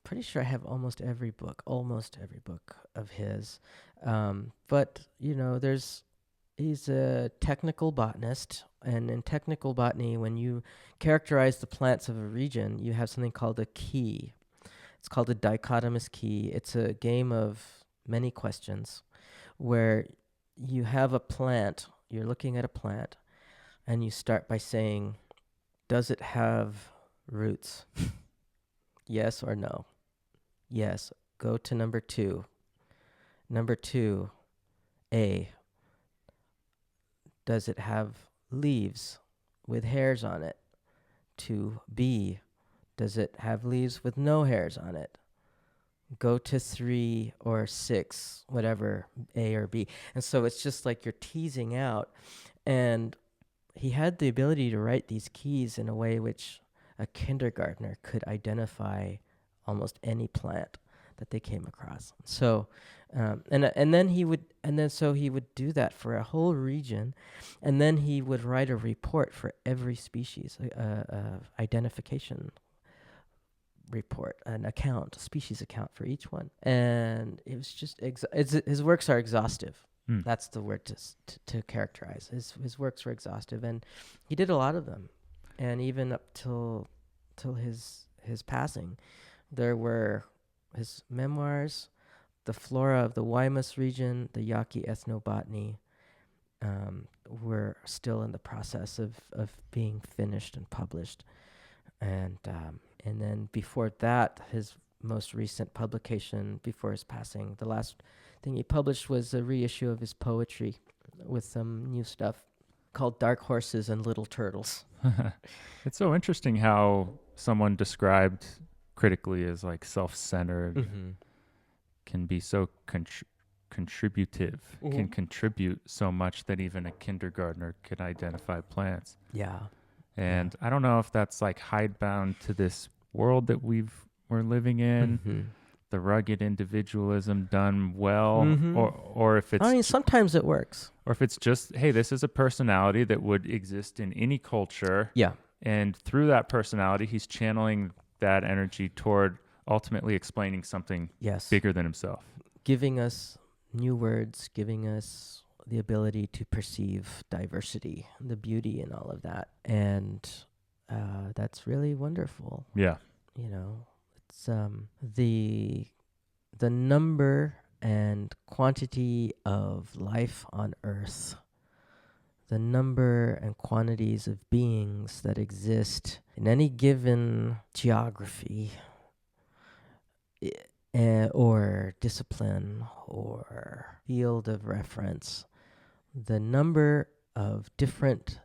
pretty sure I have almost every book of his. But, he's a technical botanist, and in technical botany, when you characterize the plants of a region, you have something called a key. It's called a dichotomous key. It's a game of many questions where you have a plant, you're looking at a plant, and you start by saying, does it have roots? Yes or no? Yes. Go to number 2. Number 2, A. Does it have leaves with hairs on it? 2B. Does it have leaves with no hairs on it? Go to 3 or 6, whatever, A or B. And so it's just like you're teasing out. And he had the ability to write these keys in a way which a kindergartner could identify almost any plant that they came across. So, and then he would do that for a whole region, and then he would write a report for every species, identification report, a species account for each one. And it was just his works are exhaustive. That's the word to characterize. His works were exhaustive, and he did a lot of them. And even up till his passing, there were his memoirs, the flora of the Guaymas region, the Yaqui ethnobotany, were still in the process of being finished and published. And then before that, his most recent publication before his passing, the last thing he published was a reissue of his poetry with some new stuff called Dark Horses and Little Turtles. It's so interesting how someone described critically as like self-centered can be so contributive, can contribute so much that even a kindergartner could identify plants. Yeah. And I don't know if that's like hidebound to this world that we're living in, the rugged individualism done well, or if it's... I mean, sometimes it works. Or if it's just, hey, this is a personality that would exist in any culture. Yeah. And through that personality, he's channeling that energy toward ultimately explaining something bigger than himself. Giving us new words, giving us the ability to perceive diversity, the beauty in all of that. And that's really wonderful. Yeah. You know, it's the number and quantity of life on Earth, the number and quantities of beings that exist in any given geography or discipline or field of reference, the number of different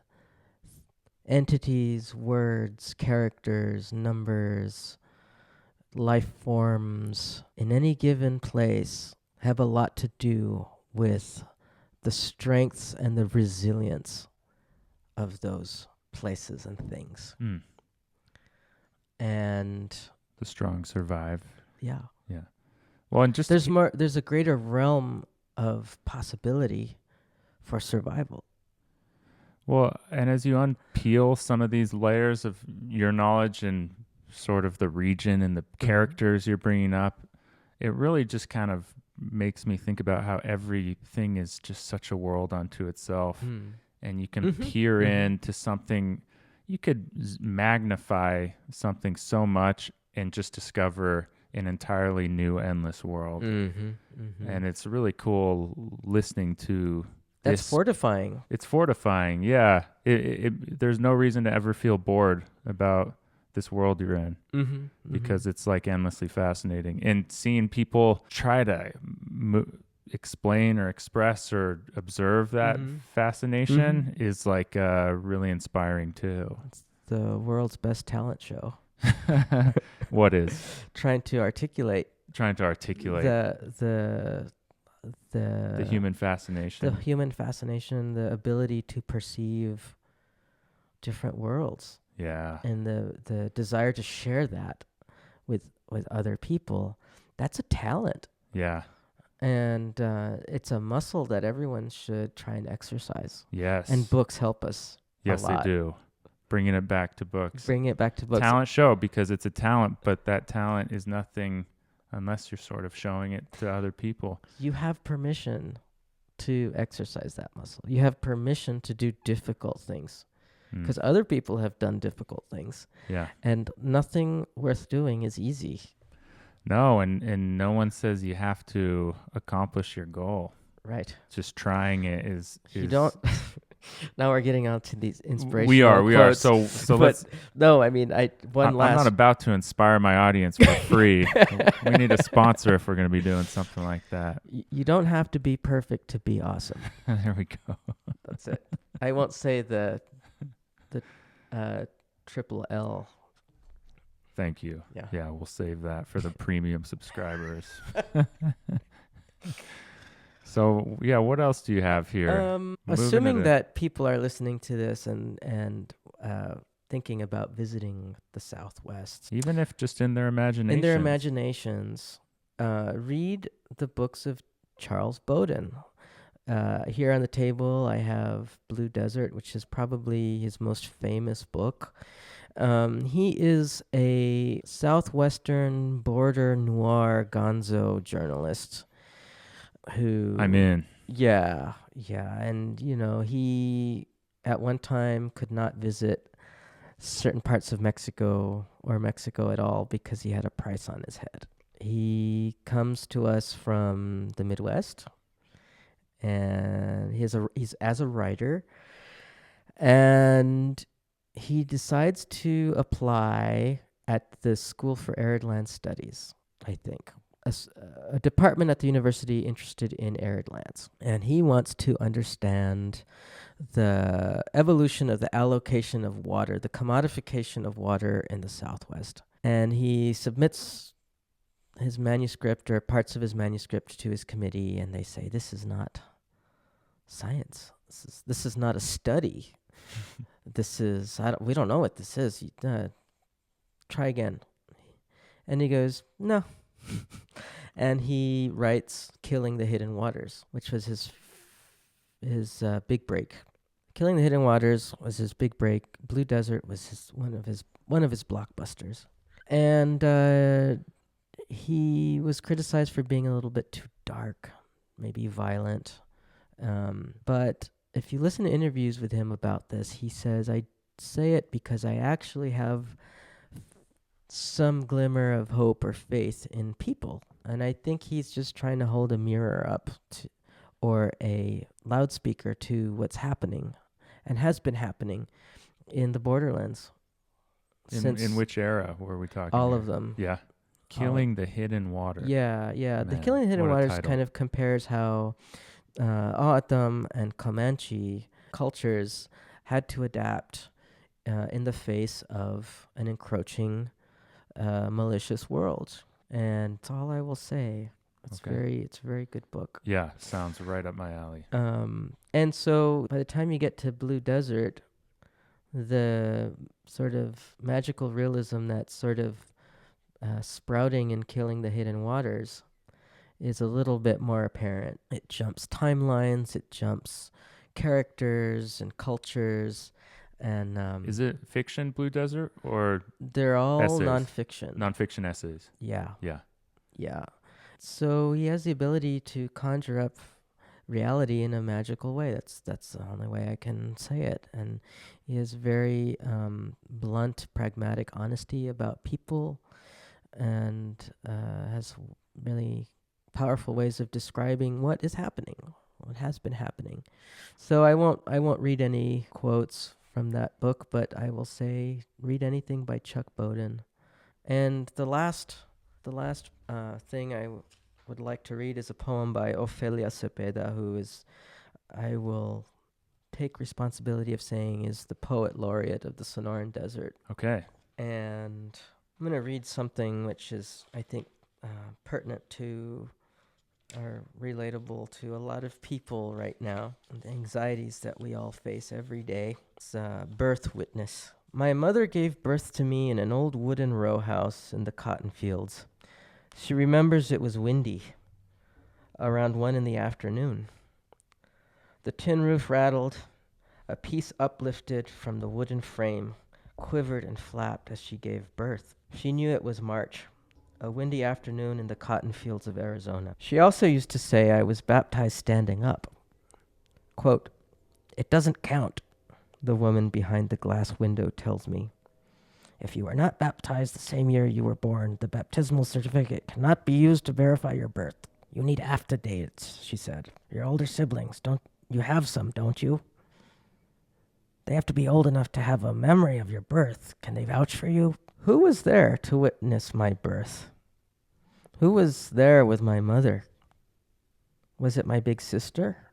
entities, words, characters, numbers, life forms in any given place have a lot to do with the strengths and the resilience of those places and things. And the strong survive. Yeah. Yeah. Well, and just there's a greater realm of possibility for survival. Well, and as you unpeel some of these layers of your knowledge and sort of the region and the characters you're bringing up, it really just kind of makes me think about how everything is just such a world unto itself. And you can peer into something, you could magnify something so much and just discover an entirely new, endless world. And it's really cool listening to That's fortifying. It's fortifying, yeah. There's no reason to ever feel bored about this world you're in because it's like endlessly fascinating. And seeing people try to explain or express or observe that fascination is like really inspiring too. It's the world's best talent show. What is? Trying to articulate the human fascination. The human fascination, the ability to perceive different worlds. Yeah. And the desire to share that with other people. That's a talent. Yeah. And it's a muscle that everyone should try and exercise. Yes. And books help us. Yes, they do. Bringing it back to books. Talent show, because it's a talent, but that talent is nothing unless you're sort of showing it to other people. You have permission to exercise that muscle. You have permission to do difficult things because other people have done difficult things. Yeah. And nothing worth doing is easy. No, and no one says you have to accomplish your goal. Right. Just trying it is You don't... Now we're getting on to these inspirational We are. quotes. So let's... No, I mean, I'm not about to inspire my audience for free. We need a sponsor if we're going to be doing something like that. You don't have to be perfect to be awesome. There we go. That's it. I won't say the triple L. Thank you. Yeah, we'll save that for the premium subscribers. So, yeah, what else do you have here? Assuming that people are listening to this and thinking about visiting the Southwest. Even if just in their imagination. In their imaginations, read the books of Charles Bowden. Here on the table, I have Blue Desert, which is probably his most famous book. He is a southwestern border noir gonzo journalist who... I'm in. Yeah. And, he at one time could not visit certain parts of Mexico or Mexico at all because he had a price on his head. He comes to us from the Midwest, and he's as a writer, and he decides to apply at the School for Arid Land Studies, I think, a department at the university interested in arid lands. And he wants to understand the evolution of the allocation of water, the commodification of water in the Southwest. And he submits his manuscript or parts of his manuscript to his committee, and they say, this is not science. This is not a study. We don't know what this is. Try again. And he goes, no. And he writes Killing the Hidden Waters, which was his big break. Killing the Hidden Waters was his big break. Blue Desert was one of his blockbusters. And he was criticized for being a little bit too dark, maybe violent. But if you listen to interviews with him about this, he says, I say it because I actually have some glimmer of hope or faith in people. And I think he's just trying to hold a mirror up or a loudspeaker to what's happening and has been happening in the borderlands. In which era were we talking? All here? of them. Yeah. Killing the Hidden Water. Yeah. Man, the Killing the Hidden Waters title. kind of compares how O'odham and Comanche cultures had to adapt in the face of an encroaching malicious world. And that's all I will say. It's a very good book. Yeah, sounds right up my alley. And so by the time you get to Blue Desert, the sort of magical realism that's sort of sprouting in Killing the Hidden Waters is a little bit more apparent. It jumps timelines, it jumps characters and cultures. And is it fiction, Blue Desert, or they're all essays? nonfiction. Nonfiction essays. Yeah. Yeah. So he has the ability to conjure up reality in a magical way. That's the only way I can say it. And he has very blunt, pragmatic honesty about people, and has really powerful ways of describing what is happening, what has been happening. So I won't read any quotes from that book, but I will say read anything by Chuck Bowden. And the last thing I would like to read is a poem by Ofelia Zepeda, who is, I will take responsibility of saying, is the poet laureate of the Sonoran Desert. Okay. And I'm going to read something which is, I think, pertinent to or relatable to a lot of people right now, the anxieties that we all face every day. It's birth witness. My mother gave birth to me in an old wooden row house in the cotton fields. She remembers it was windy, around 1 p.m. The tin roof rattled, a piece uplifted from the wooden frame, quivered and flapped as she gave birth. She knew it was March, a windy afternoon in the cotton fields of Arizona. She also used to say I was baptized standing up. Quote, "It doesn't count," the woman behind the glass window tells me. "If you are not baptized the same year you were born, the baptismal certificate cannot be used to verify your birth. You need after-dates," she said. "Your older siblings, you have some, don't you? They have to be old enough to have a memory of your birth. Can they vouch for you?" Who was there to witness my birth? Who was there with my mother? Was it my big sister?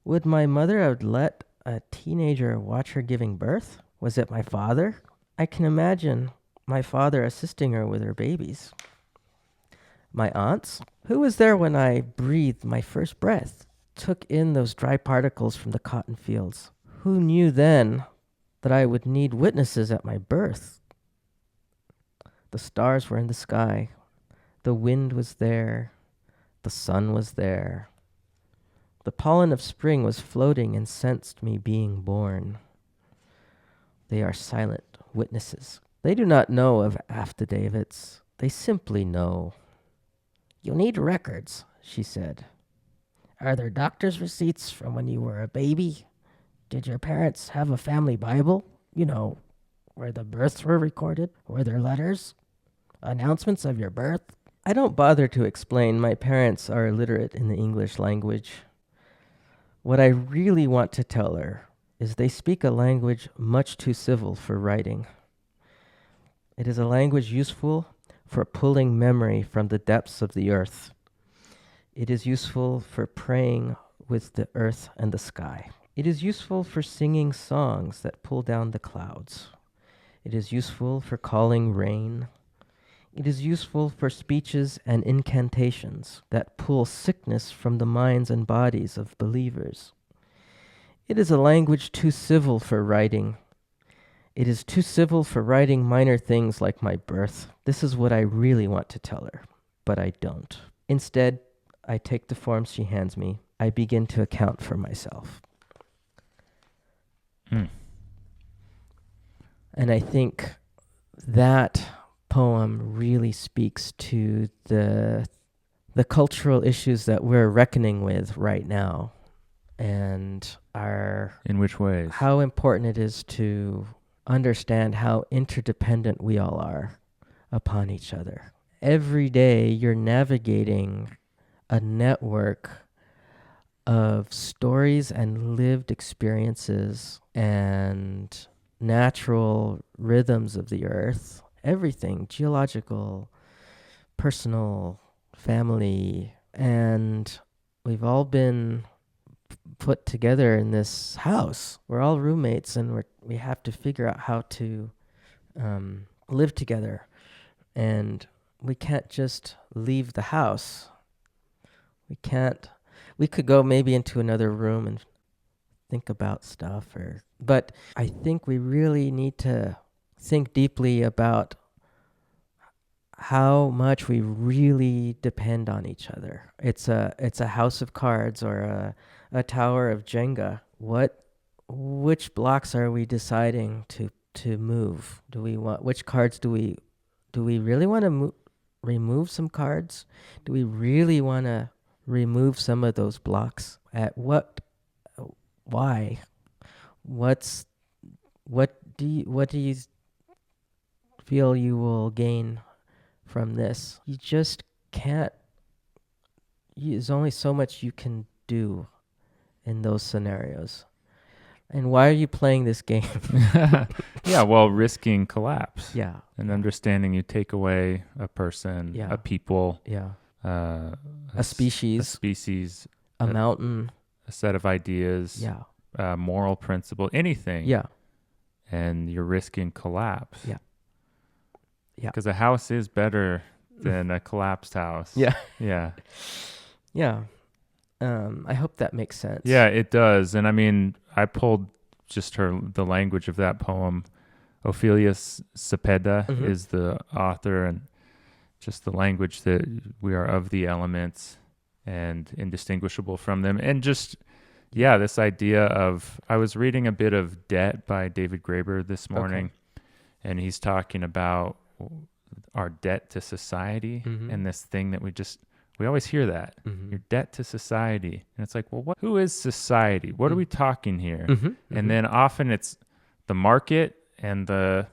Would my mother have let a teenager watch her giving birth? Was it my father? I can imagine my father assisting her with her babies. My aunts? Who was there when I breathed my first breath, took in those dry particles from the cotton fields? Who knew then that I would need witnesses at my birth. The stars were in the sky. The wind was there. The sun was there. The pollen of spring was floating and sensed me being born. They are silent witnesses. They do not know of affidavits. They simply know. You'll need records, she said. Are there doctor's receipts from when you were a baby? Did your parents have a family Bible? You know, where the births were recorded? Were there letters? Announcements of your birth? I don't bother to explain. My parents are illiterate in the English language. What I really want to tell her is they speak a language much too civil for writing. It is a language useful for pulling memory from the depths of the earth. It is useful for praying with the earth and the sky. It is useful for singing songs that pull down the clouds. It is useful for calling rain. It is useful for speeches and incantations that pull sickness from the minds and bodies of believers. It is a language too civil for writing. It is too civil for writing minor things like my birth. This is what I really want to tell her, but I don't. Instead, I take the forms she hands me. I begin to account for myself. And I think that poem really speaks to the cultural issues that we're reckoning with right now, and in which ways? How important it is to understand how interdependent we all are upon each other. Every day you're navigating a network of stories and lived experiences and natural rhythms of the earth, everything, geological, personal, family, and we've all been put together in this house. We're all roommates, and we have to figure out how to live together, and we can't just leave the house. We could go maybe into another room and think about stuff, but I think we really need to think deeply about how much we really depend on each other. It's a house of cards or a tower of Jenga. Which blocks are we deciding to move? Which cards do we really want to remove some cards? Do we really want to remove some of those blocks? Why? What do you feel you will gain from this? You just can't. There's only so much you can do in those scenarios. And why are you playing this game? Yeah, well, risking collapse. Yeah. And understanding you take away a person, a people, a species, a mountain, a set of ideas, moral principle, anything. Yeah. And you're risking collapse. Yeah. Yeah. Because a house is better than a collapsed house. Yeah. Yeah. Yeah. I hope that makes sense. Yeah, it does. And I mean, I pulled just the language of that poem. Ofelia Zepeda is the author, and just the language that we are of the elements and indistinguishable from them. And just, this idea of, I was reading a bit of Debt by David Graeber this morning, and he's talking about our debt to society and this thing that we always hear that, your debt to society. And it's like, well, who is society? What are we talking here? And then often it's the market and the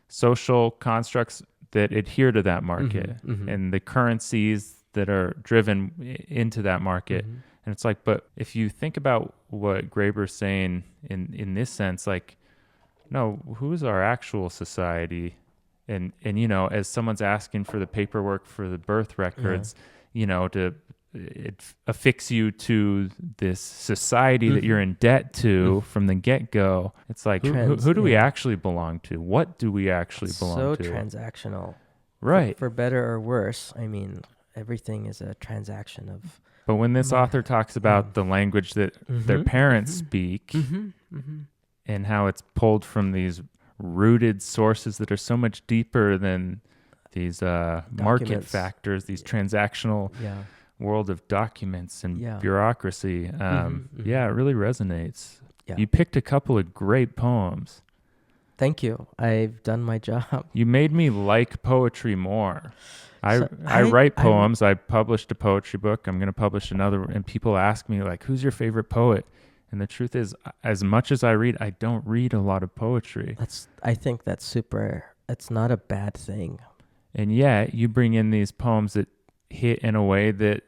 social constructs that adhere to that market and the currencies that are driven into that market. And it's like, but if you think about what Graeber's saying in this sense, like, no, who is our actual society? And as someone's asking for the paperwork for the birth records, it affix you to this society that you're in debt to from the get-go. It's like, who do we actually belong to? What do we actually belong to? So transactional. Right. For better or worse. I mean, everything is a transaction of... But when this author talks about the language that their parents speak, and how it's pulled from these rooted sources that are so much deeper than these market Documents. factors, these transactional Yeah. world of documents and Yeah. bureaucracy. Yeah, it really resonates. Yeah. You picked a couple of great poems. Thank you. I've done my job. You made me like poetry more. So I write poems. I published a poetry book. I'm going to publish another. And people ask me, like, who's your favorite poet? And the truth is, as much as I read, I don't read a lot of poetry. I think that's super. It's not a bad thing. And yet, you bring in these poems that hit in a way that,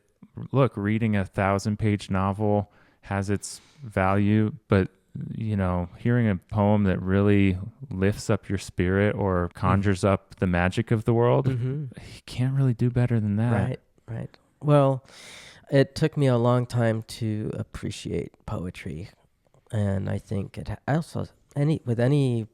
look, reading a 1,000-page novel has its value, but hearing a poem that really lifts up your spirit or conjures up the magic of the world, you can't really do better than that. Right. Well, it took me a long time to appreciate poetry, and I think it also with any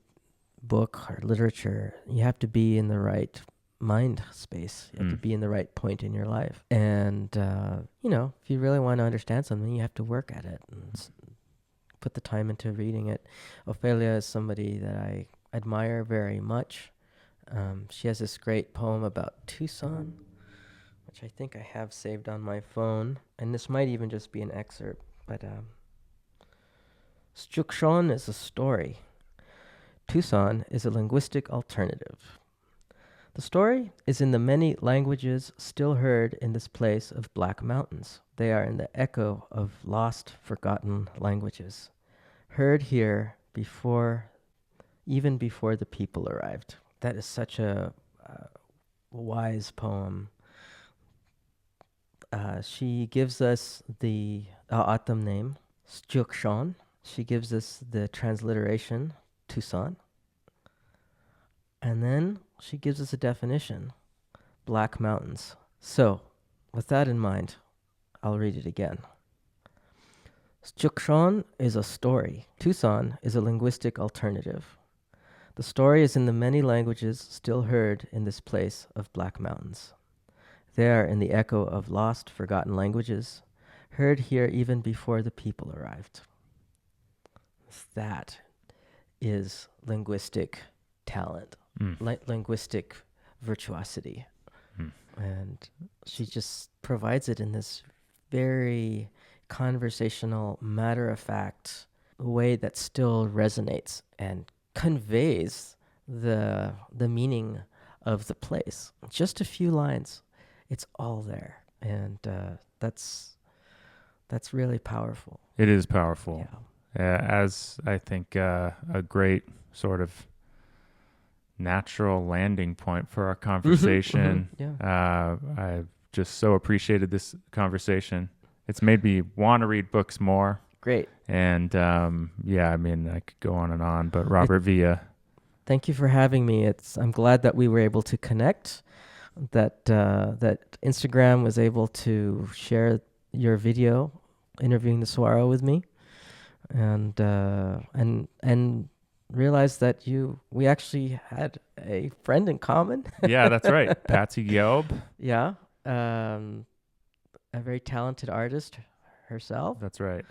book or literature, you have to be in the right mind space. You have to be in the right point in your life, and if you really want to understand something, you have to work at it and put the time into reading it. Ofelia is somebody that I admire very much. She has this great poem about Tucson, which I think I have saved on my phone, and this might even just be an excerpt, but Tucson is a story. Tucson is a linguistic alternative. The story is in the many languages still heard in this place of black mountains. They are in the echo of lost, forgotten languages, heard here even before the people arrived. That is such a wise poem. She gives us the autumn name, Tucson. She gives us the transliteration, Tucson. And then she gives us a definition, black mountains. So, with that in mind, I'll read it again. Tucson is a story. Tucson is a linguistic alternative. The story is in the many languages still heard in this place of black mountains. They are in the echo of lost, forgotten languages, heard here even before the people arrived. That is linguistic talent, linguistic virtuosity. And she just provides it in this very conversational, matter-of-fact way that still resonates and conveys the meaning of the place. Just a few lines, it's all there, and that's really powerful. It is powerful. Yeah. As I think a great sort of natural landing point for our conversation. I've just so appreciated this conversation. It's made me want to read books more. Great. And I could go on and on, but Robert Villa. Thank you for having me. I'm glad that we were able to connect, that Instagram was able to share your video interviewing the saguaro with me, and realized that we actually had a friend in common. Yeah, that's right. Patsy Gelb. Yeah. A very talented artist herself. That's right.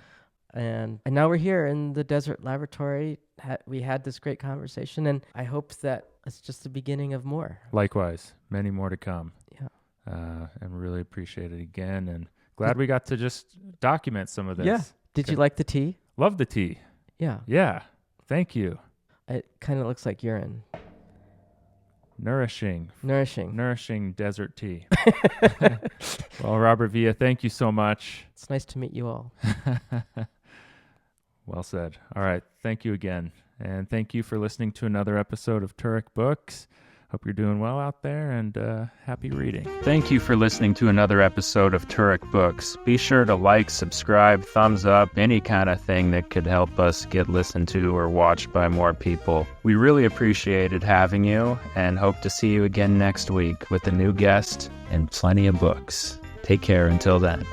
And now we're here in the Desert Laboratory. We had this great conversation, and I hope that it's just the beginning of more. Likewise, many more to come. Yeah. And really appreciate it again, and glad we got to just document some of this. Yeah. Did you like the tea? Love the tea. Yeah. Yeah. Thank you. It kind of looks like urine. Nourishing desert tea. Well, Robert Villa, thank you so much. It's nice to meet you all. Well said. All right. Thank you again. And thank you for listening to another episode of Turek Books. Hope you're doing well out there, and happy reading. Thank you for listening to another episode of Turek Books. Be sure to like, subscribe, thumbs up, any kind of thing that could help us get listened to or watched by more people. We really appreciated having you, and hope to see you again next week with a new guest and plenty of books. Take care until then.